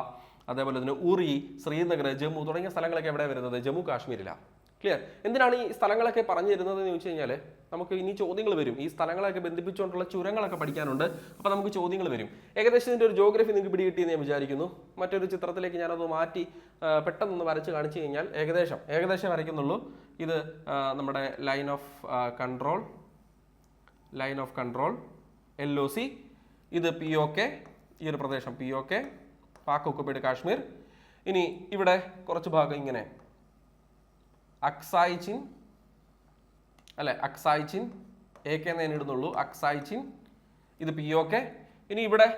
അതേപോലെ തന്നെ ഉറി, ശ്രീനഗർ, ജമ്മു തുടങ്ങിയ സ്ഥലങ്ങളൊക്കെ എവിടെ വരുന്നത്? ജമ്മു കാശ്മീരിലാണ്. ക്ലിയർ? എന്തിനാണ് ഈ സ്ഥലങ്ങളൊക്കെ പറഞ്ഞു തരുന്നത് എന്ന് ചോദിച്ചു കഴിഞ്ഞാൽ നമുക്ക് ഇനി ചോദ്യങ്ങൾ വരും. ഈ സ്ഥലങ്ങളൊക്കെ ബന്ധിപ്പിച്ചുകൊണ്ടുള്ള ചുരങ്ങളൊക്കെ പഠിക്കാനുണ്ട്. അപ്പോൾ നമുക്ക് ചോദ്യങ്ങൾ വരും. ഏകദേശം ഇതിൻ്റെ ഒരു ജോഗ്രഫി നിങ്ങൾക്ക് പിടികിട്ടിയെന്ന് ഞാൻ വിചാരിക്കുന്നു. മറ്റൊരു ചിത്രത്തിലേക്ക് ഞാനത് മാറ്റി പെട്ടെന്നൊന്ന് വരച്ച് കാണിച്ചു കഴിഞ്ഞാൽ ഏകദേശം വരയ്ക്കുന്നുള്ളൂ. ഇത് നമ്മുടെ ലൈൻ ഓഫ് കൺട്രോൾ LOC. ഇത് POK, ഈ ഒരു പ്രദേശം POK, പാക് ഒക്കുപ്പൈഡ് കാശ്മീർ. ഇനി ഇവിടെ കുറച്ച് ഭാഗം ഇങ്ങനെ അക്സായ് ചിൻ അല്ലെ, അക്സായ് ചിൻ AK എന്നേ ഇടുന്നുള്ളൂ, അക്സായ് ചിൻ. ഇത് POK. ഇനി ഇവിടെ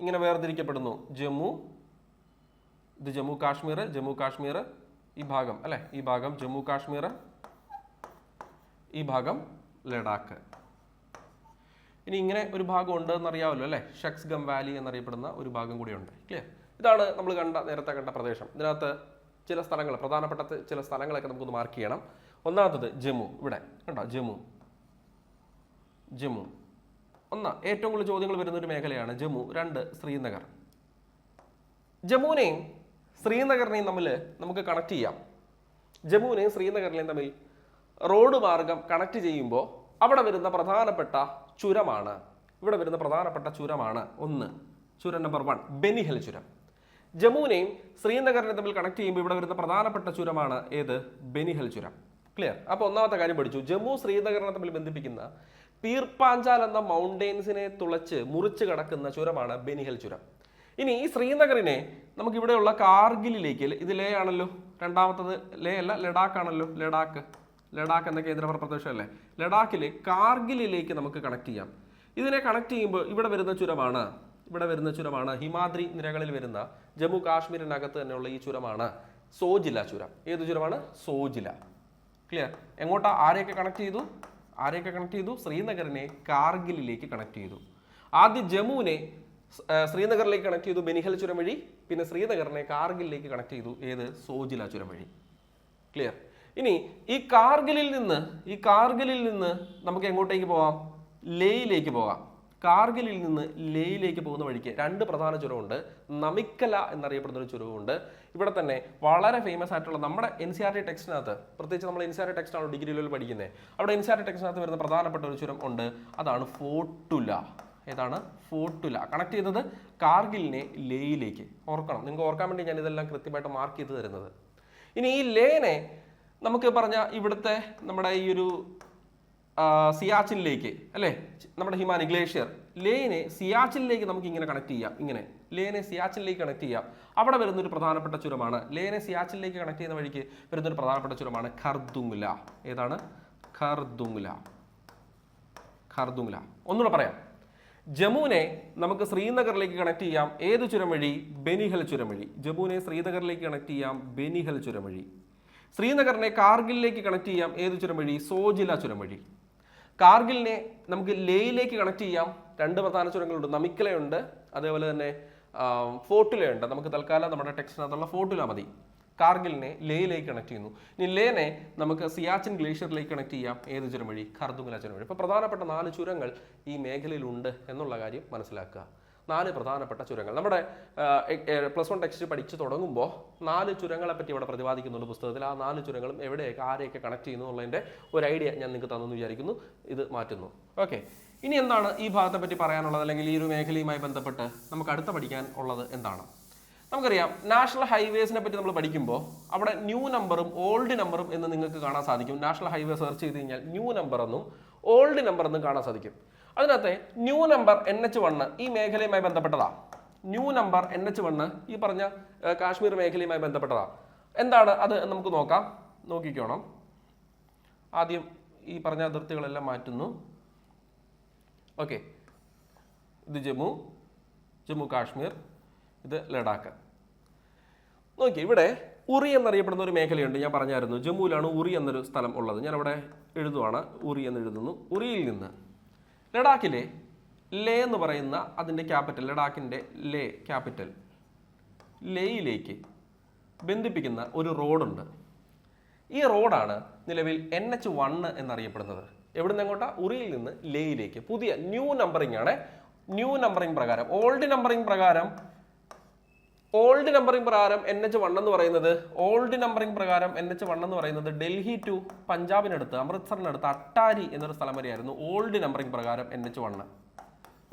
ഇങ്ങനെ വേർതിരിക്കപ്പെടുന്നു ജമ്മു, ഇത് ജമ്മു കാശ്മീർ, ഈ ഭാഗം അല്ലെ, ഈ ഭാഗം ജമ്മു കാശ്മീർ, ഈ ഭാഗം ലഡാക്ക്. ഇനി ഇങ്ങനെ ഒരു ഭാഗം ഉണ്ട് എന്നറിയാമല്ലോ അല്ലേ, ഷക്സ്ഗം വാലി എന്നറിയപ്പെടുന്ന ഒരു ഭാഗം കൂടിയുണ്ട്. ക്ലിയർ? ഇതാണ് നമ്മൾ നേരത്തെ കണ്ട പ്രദേശം. ഇതിനകത്ത് ചില സ്ഥലങ്ങൾ, പ്രധാനപ്പെട്ട ചില സ്ഥലങ്ങളൊക്കെ നമുക്കൊന്ന് മാർക്ക് ചെയ്യണം. ഒന്നാമത്തത് ജമ്മു, ഇവിടെ കണ്ടോ, ജമ്മു ഏറ്റവും കൂടുതൽ ചോദ്യങ്ങൾ വരുന്ന ഒരു മേഖലയാണ് ജമ്മു. 2 ശ്രീനഗർ. ജമ്മുവിനെയും ശ്രീനഗറിനെയും തമ്മിൽ നമുക്ക് കണക്ട് ചെയ്യാം. ജമ്മുവിനെയും ശ്രീനഗറിനെയും തമ്മിൽ റോഡ് മാർഗം കണക്ട് ചെയ്യുമ്പോൾ അവിടെ വരുന്ന പ്രധാനപ്പെട്ട ചുരമാണ്, ഒന്ന് ചുരം നമ്പർ 1 ബെനിഹൽ ചുരം. ജമ്മുവിനെയും ശ്രീനഗറിനെ തമ്മിൽ കണക്ട് ചെയ്യുമ്പോൾ ഇവിടെ വരുന്ന പ്രധാനപ്പെട്ട ചുരമാണ് ഏത്? ബെനിഹൽ ചുരം. ക്ലിയർ? അപ്പോൾ ഒന്നാമത്തെ കാര്യം പഠിച്ചു. ജമ്മു ശ്രീനഗറിനെ തമ്മിൽ ബന്ധിപ്പിക്കുന്ന പീർപ്പാഞ്ചാൽ എന്ന മൗണ്ടെയിൻസിനെ മുറിച്ച് കടക്കുന്ന ചുരമാണ് ബെനിഹൽ ചുരം. ഇനി ഈ ശ്രീനഗറിനെ നമുക്ക് ഇവിടെയുള്ള കാർഗിലിലേക്ക്, ഇത് ലേ ആണല്ലോ, രണ്ടാമത്തത് ലേ അല്ല, ലഡാക്ക് ആണല്ലോ, ലഡാക്ക് എന്ന കേന്ദ്രഭരണ പ്രദേശമല്ലേ, ലഡാക്കിലെ കാർഗിലിലേക്ക് നമുക്ക് കണക്ട് ചെയ്യാം. ഇതിനെ കണക്ട് ചെയ്യുമ്പോൾ ഇവിടെ വരുന്ന ചുരമാണ് ഹിമാദ്രി നിരകളിൽ വരുന്ന ജമ്മു കാശ്മീരിനകത്ത് തന്നെയുള്ള ഈ ചുരമാണ് സോജില ചുരം. ഏത് ചുരമാണ്? സോജില. ക്ലിയർ? എങ്ങോട്ടാ? ആരെയൊക്കെ കണക്ട് ചെയ്തു? ശ്രീനഗറിനെ കാർഗിലിലേക്ക് കണക്ട് ചെയ്തു. ആദ്യം ജമ്മുവിനെ ശ്രീനഗറിലേക്ക് കണക്ട് ചെയ്തു ബെനിഹൽ ചുരം വഴി, പിന്നെ ശ്രീനഗറിനെ കാർഗിലിലേക്ക് കണക്ട് ചെയ്തു ഏത്? സോജില ചുരം വഴി. ക്ലിയർ? ഇനി ഈ കാർഗിലിൽ നിന്ന് നമുക്ക് എങ്ങോട്ടേക്ക് പോവാം? ലേയിലേക്ക് പോകാം. കാർഗിലിൽ നിന്ന് ലേയിലേക്ക് പോകുന്ന വഴിക്ക് 2 പ്രധാന ചുരമുണ്ട്. നമിക്കല എന്നറിയപ്പെടുന്ന ഒരു ചുരവുമുണ്ട്. ഇവിടെ തന്നെ വളരെ ഫേമസ് ആയിട്ടുള്ള നമ്മുടെ NCERT ടെക്സ്റ്റിനകത്ത്, പ്രത്യേകിച്ച് നമ്മൾ NCERT ടെക്സ്റ്റ് ആണ് ഡിഗ്രി ലെവലിൽ പഠിക്കുന്നത്, അവിടെ NCERT ടെക്സ്റ്റിനകത്ത് വരുന്ന പ്രധാനപ്പെട്ട ഒരു ചുരം ഉണ്ട്. അതാണ് ഫോർട്ടുല. ഏതാണ്? ഫോർട്ടുല. കണക്ട് ചെയ്തത് കാർഗിലിനെ ലേയിലേക്ക്. ഓർക്കണം, നിങ്ങൾക്ക് ഓർക്കാൻ വേണ്ടി ഞാൻ ഇതെല്ലാം കൃത്യമായിട്ട് മാർക്ക് ചെയ്ത് തരുന്നത്. ഇനി ഈ ലേനെ നമുക്ക് പറഞ്ഞ ഇവിടുത്തെ നമ്മുടെ ഈ ഒരു സിയാച്ചിനിലേക്ക് അല്ലേ, നമ്മുടെ ഹിമാനി ഗ്ലേഷ്യർ, ലേനെ സിയാച്ചിനിലേക്ക് നമുക്ക് ഇങ്ങനെ കണക്ട് ചെയ്യാം. ലേനെ സിയാച്ചിനിലേക്ക് കണക്ട് ചെയ്യാം. അവിടെ വരുന്നൊരു പ്രധാനപ്പെട്ട ചുരമാണ്, ലേനെ സിയാച്ചിനിലേക്ക് കണക്ട് ചെയ്യുന്ന വഴിക്ക് വരുന്നൊരു പ്രധാനപ്പെട്ട ചുരമാണ് ഖർദുംല. ഏതാണ്? ഖർദുംല. ഒന്നുകൂടെ പറയാം. ജമ്മുവിനെ നമുക്ക് ശ്രീനഗറിലേക്ക് കണക്ട് ചെയ്യാം. ഏത് ചുരം വഴി? ബെനിഹൽ ചുരം വഴി. ജമ്മുവിനെ ശ്രീനഗറിലേക്ക് കണക്ട് ചെയ്യാം ബെനിഹൽ ചുരം വഴി. ശ്രീനഗറിനെ കാർഗിലിലേക്ക് കണക്ട് ചെയ്യാം. ഏത് ചുരം വഴി? സോജില ചുരം വഴി. കാർഗിലിനെ നമുക്ക് ലേയിലേക്ക് കണക്ട് ചെയ്യാം. 2 പ്രധാന ചുരങ്ങളുണ്ട്, നമിക്കലയുണ്ട്, അതേപോലെ തന്നെ ഫോർട്ടുലയുണ്ട്. നമുക്ക് തൽക്കാലം നമ്മുടെ ടെക്സ്റ്റിനകത്തുള്ള ഫോർട്ടുല മതി. കാർഗിലിനെ ലേയിലേക്ക് കണക്ട് ചെയ്യുന്നു. ഇനി ലേനെ നമുക്ക് സിയാച്ചിൻ ഗ്ലേഷ്യറിലേക്ക് കണക്ട് ചെയ്യാം. ഏത് ചുരം വഴി? ഖർദുംല ചുരം വഴി. ഇപ്പോൾ പ്രധാനപ്പെട്ട 4 ചുരങ്ങൾ ഈ മേഖലയിലുണ്ട് എന്നുള്ള കാര്യം മനസ്സിലാക്കുക. 4 പ്രധാനപ്പെട്ട ചുരങ്ങൾ നമ്മുടെ +1 ടെക്സ്റ്റ് പഠിച്ചു തുടങ്ങുമ്പോൾ 4 ചുരങ്ങളെ പറ്റി ഇവിടെ പ്രതിപാദിക്കുന്നുണ്ട് പുസ്തകത്തിൽ. ആ 4 ചുരങ്ങളും എവിടെയൊക്കെ ആരെയൊക്കെ കണക്ട് ചെയ്യുന്നു എന്നുള്ളതിൻ്റെ ഒരു ഐഡിയ ഞാൻ നിങ്ങൾക്ക് തന്നെന്ന് വിചാരിക്കുന്നു. ഇത് മാറ്റുന്നു. ഓക്കെ, ഇനി എന്താണ് ഈ ഭാഗത്തെ പറ്റി പറയാനുള്ളത്, അല്ലെങ്കിൽ ഈ ഒരു മേഖലയുമായി ബന്ധപ്പെട്ട് നമുക്ക് അടുത്ത പഠിക്കാൻ ഉള്ളത് എന്താണ്? നമുക്കറിയാം, നാഷണൽ ഹൈവേസിനെ പറ്റി നമ്മൾ പഠിക്കുമ്പോൾ അവിടെ ന്യൂ നമ്പറും ഓൾഡ് നമ്പറും എന്ന് നിങ്ങൾക്ക് കാണാൻ സാധിക്കും. നാഷണൽ ഹൈവേ സെർച്ച് ചെയ്ത് കഴിഞ്ഞാൽ ന്യൂ നമ്പർ എന്നും ഓൾഡ് നമ്പർ എന്നും കാണാൻ സാധിക്കും. അതിനകത്തെ ന്യൂ നമ്പർ NH1 ഈ മേഖലയുമായി ബന്ധപ്പെട്ടതാണ്. ന്യൂ നമ്പർ NH1 ഈ പറഞ്ഞ കാശ്മീർ മേഖലയുമായി ബന്ധപ്പെട്ടതാണ്. എന്താണ് അത് നമുക്ക് നോക്കാം. നോക്കിക്കോണം. ആദ്യം ഈ പറഞ്ഞ അതിർത്തികളെല്ലാം മാറ്റുന്നു. ഓക്കെ, ഇത് ജമ്മു കാശ്മീർ, ഇത് ലഡാക്ക്. നോക്കി, ഇവിടെ ഉറി എന്നറിയപ്പെടുന്ന ഒരു മേഖലയുണ്ട്. ഞാൻ പറഞ്ഞായിരുന്നു ജമ്മുവിലാണ് ഉറി എന്നൊരു സ്ഥലം ഉള്ളത്. ഞാനവിടെ എഴുതുവാണ്, ഉറി എന്ന് എഴുതുന്നു. ഉറിയിൽ നിന്ന് ലഡാക്കിലെ ലേ എന്ന് പറയുന്ന അതിൻ്റെ ക്യാപിറ്റൽ, ലഡാക്കിൻ്റെ ലേ ക്യാപിറ്റൽ ലേയിലേക്ക് ബന്ധിപ്പിക്കുന്ന ഒരു റോഡുണ്ട്. ഈ റോഡാണ് നിലവിൽ NH1 എന്നറിയപ്പെടുന്നത്. എവിടെ നിന്ന് എങ്ങോട്ടാ? ഉറിയിൽ നിന്ന് ലേയിലേക്ക്. പുതിയ ന്യൂ നമ്പറിംഗ് ആണ്. ന്യൂ നമ്പറിംഗ് പ്രകാരം, ഓൾഡ് നമ്പറിംഗ് പ്രകാരം ഓൾഡ് നമ്പറിംഗ് പ്രകാരം NH1 എന്ന് പറയുന്നത് ഡൽഹി ടു പഞ്ചാബിനടുത്ത് അമൃത്സറിനടുത്ത് അട്ടാരി എന്നൊരു സ്ഥലം വരെയായിരുന്നു ഓൾഡ് നമ്പറിംഗ് പ്രകാരം NH1.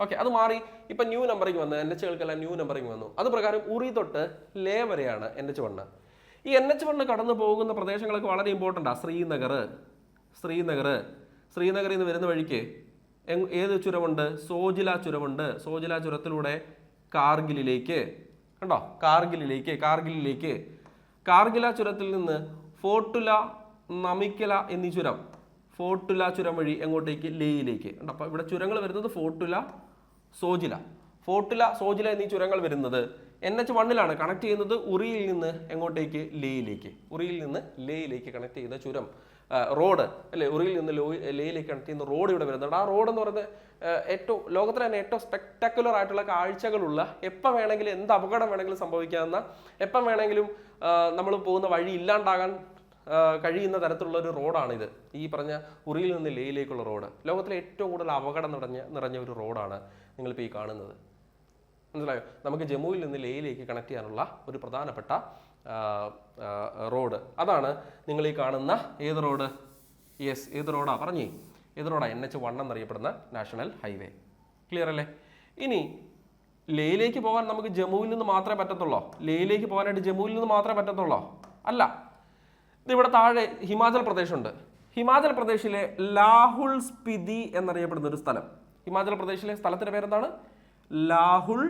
ഓക്കെ, അത് മാറി ഇപ്പൊ ന്യൂ നമ്പറിംഗ് വന്ന് NHകൾക്കെല്ലാം ന്യൂ നമ്പറിംഗ് വന്നു. അത് പ്രകാരം ഉറി തൊട്ട് ലേ വരെയാണ് NH1. ഈ NH1 കടന്നു പോകുന്ന പ്രദേശങ്ങളൊക്കെ വളരെ ഇമ്പോർട്ടൻ്റ് ആണ്. ശ്രീനഗറിൽ നിന്ന് വരുന്ന വഴിക്ക് ഏത് ചുരമുണ്ട്? സോജില ചുരമുണ്ട്. സോജില ചുരത്തിലൂടെ കാർഗിലിലേക്ക്, കണ്ടോ, കാർഗില ചുരത്തിൽ നിന്ന് ഫോർട്ടുല, നമിക്കല എന്നീ ചുരം, ഫോർട്ടുല ചുരം വഴി എങ്ങോട്ടേക്ക്? ലേയിലേക്ക്. അപ്പോൾ ഇവിടെ ചുരങ്ങൾ വരുന്നത് ഫോർട്ടുല, സോജില എന്നീ ചുരങ്ങൾ വരുന്നത് NH1ലാണ് കണക്ട് ചെയ്യുന്നത്. ഉറിയിൽ നിന്ന് എങ്ങോട്ടേക്ക്? ലേയിലേക്ക് കണക്ട് ചെയ്യുന്ന ചുരം, റോഡ് അല്ലെ, ഉറിയിൽ നിന്ന് ലേയിലേക്ക് കണക്ട് ചെയ്യുന്ന റോഡ് ഇവിടെ വരുന്നുണ്ട്. ആ റോഡ് എന്ന് പറയുന്നത് ലോകത്തിലെ തന്നെ ഏറ്റവും സ്പെക്ടാക്കുലർ ആയിട്ടുള്ള കാഴ്ചകളുള്ള, എപ്പം വേണമെങ്കിലും എന്ത് അപകടം വേണമെങ്കിലും സംഭവിക്കാവുന്ന, എപ്പം വേണമെങ്കിലും നമ്മൾ പോകുന്ന വഴി ഇല്ലാണ്ടാകാൻ കഴിയുന്ന തരത്തിലുള്ള ഒരു റോഡാണിത്. ഈ പറഞ്ഞ ഉറിയിൽ നിന്ന് ലേയിലേക്കുള്ള റോഡ് ലോകത്തിലെ ഏറ്റവും കൂടുതൽ അപകടം നിറഞ്ഞ ഒരു റോഡാണ് നിങ്ങളിപ്പോൾ ഈ കാണുന്നത്. മനസ്സിലായോ? നമുക്ക് ജമ്മുവിൽ നിന്ന് ലേയിലേക്ക് കണക്ട് ചെയ്യാനുള്ള ഒരു പ്രധാനപ്പെട്ട റോഡ് അതാണ് നിങ്ങൾ ഈ കാണുന്ന ഏത് റോഡ്? ഏത് റോഡാ? ഏത് റോഡാ? NH1 എന്നറിയപ്പെടുന്ന നാഷണൽ ഹൈവേ. ക്ലിയർ അല്ലേ? ഇനി ലേയിലേക്ക് പോകാൻ നമുക്ക് ജമ്മുവിൽ നിന്ന് മാത്രമേ പറ്റത്തുള്ളൂ? ലേയിലേക്ക് പോകാനായിട്ട് ജമ്മുവിൽ നിന്ന് മാത്രമേ പറ്റത്തുള്ളൂ? അല്ല. ഇതിവിടെ താഴെ ഹിമാചൽ പ്രദേശുണ്ട്. ഹിമാചൽ പ്രദേശിലെ ലാഹുൽ സ്പിതി എന്നറിയപ്പെടുന്ന ഒരു സ്ഥലം. ഹിമാചൽ പ്രദേശിലെ സ്ഥലത്തിന്റെ പേരെന്താണ്? ലാഹുൽ,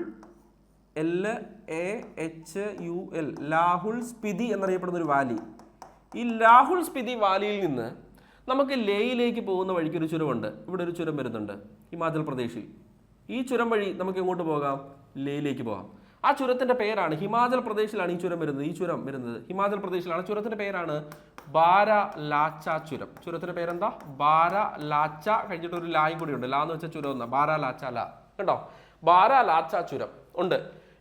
LAHUL, ലാഹുൽ സ്പിതി എന്നറിയപ്പെടുന്ന ഒരു വാലി. ഈ ലാഹുൽ സ്പിതി വാലിയിൽ നിന്ന് നമുക്ക് ലേയിലേക്ക് പോകുന്ന വഴിക്ക് ഒരു ചുരമുണ്ട്. ഇവിടെ ഒരു ചുരം വരുന്നുണ്ട് ഹിമാചൽ പ്രദേശിൽ. ഈ ചുരം വഴി നമുക്ക് എങ്ങോട്ട് പോകാം? ലേയിലേക്ക് പോകാം. ആ ചുരത്തിന്റെ പേരാണ്, ഹിമാചൽ പ്രദേശിലാണ് ഈ ചുരം വരുന്നത്. ഹിമാചൽ പ്രദേശിലാണ്. ചുരത്തിന്റെ പേരാണ് ബാരാലാച്ച ചുരം. ചുരത്തിന്റെ പേരെന്താ? ബാരാലാച്ച കഴിഞ്ഞിട്ട് ഒരു ലായും കൂടി ഉണ്ട്. ലാ എന്ന് വെച്ചാൽ ചുരം എന്നാ. ബാരാലാച്ച ലാ, കണ്ടോ? ബാരാലാച്ച ചുരം ഉണ്ട്.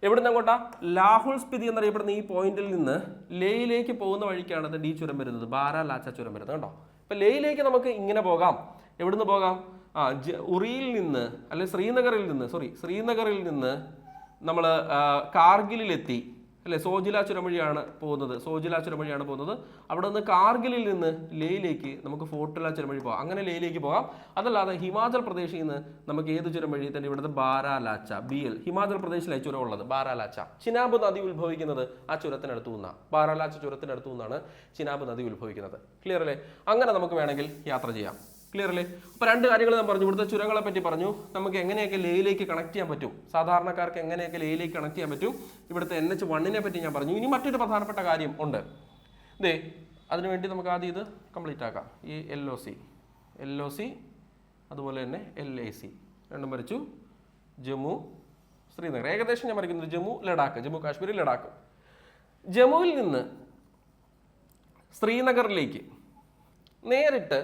എവിടുന്ന് അങ്ങോട്ടാ? ലാഹുൽ സ്പിതി എന്നറിയപ്പെടുന്ന ഈ പോയിന്റിൽ നിന്ന് ലേയിലേക്ക് പോകുന്ന വഴിക്കാണ് ഈ ചുരം വരുന്നത്, ബാരാലാച്ച ചുരം വരുന്നത്. കണ്ടോ? ഇപ്പൊ ലേയിലേക്ക് നമുക്ക് ഇങ്ങനെ പോകാം. എവിടുന്ന് പോകാം? ഉറിയിൽ നിന്ന് അല്ലെ ശ്രീനഗറിൽ നിന്ന് നമ്മൾ കാർഗിലിലെത്തി അല്ലെ, സോജില ചുരം വഴിയാണ് പോകുന്നത്. അവിടെ നിന്ന് കാർഗിലിൽ നിന്ന് ലേയിലേക്ക് നമുക്ക് ഫോർട്ടുല ചുരം വഴി പോകാം. അങ്ങനെ ലേയിലേക്ക് പോകാം. അതല്ലാതെ ഹിമാചൽ പ്രദേശിൽ നിന്ന് നമുക്ക് ഏത് ചുരം വഴി തന്നെ? ഇവിടുത്തെ ബാരാലാച്ച, BL, ഹിമാചൽ പ്രദേശിലായി ചുരം ഉള്ളത് ബാരാലാച്ച. ചിനാബ് നദി ഉത്ഭവിക്കുന്നത് ആ ചുരത്തിനടുത്തു നിന്നാണ്. ബാരാലാച്ച ചുരത്തിനടുത്തു നിന്നാണ് ചിനാബ് നദി ഉത്ഭവിക്കുന്നത്. ക്ലിയർ അല്ലേ? അങ്ങനെ നമുക്ക് വേണമെങ്കിൽ യാത്ര ചെയ്യാം. ക്ലിയർ അല്ലേ? അപ്പോൾ രണ്ട് കാര്യങ്ങൾ ഞാൻ പറഞ്ഞു. ഇവിടുത്തെ ചുരങ്ങളെ പറ്റി പറഞ്ഞു. നമുക്ക് എങ്ങനെയൊക്കെ ലേയിലേക്ക് കണക്ട് ചെയ്യാൻ പറ്റും, സാധാരണക്കാർക്ക് എങ്ങനെയൊക്കെ ലേയിലേക്ക് കണക്ട് ചെയ്യാൻ പറ്റും. ഇവിടുത്തെ NH1നെ പറ്റി ഞാൻ പറഞ്ഞു. ഇനി മറ്റൊരു പ്രധാനപ്പെട്ട കാര്യം ഉണ്ട്. അതിനുവേണ്ടി നമുക്ക് ആദ്യം ഇത് കംപ്ലീറ്റ് ആക്കാം. ഈ LOC അതുപോലെ തന്നെ LAC രണ്ടും വരച്ചു. ജമ്മു, ശ്രീനഗർ. ഏകദേശം ഞാൻ വരയ്ക്കുന്നത് ജമ്മു കാശ്മീർ, ലഡാക്ക്. ജമ്മുവിൽ നിന്ന് ശ്രീനഗറിലേക്ക് നേരിട്ട്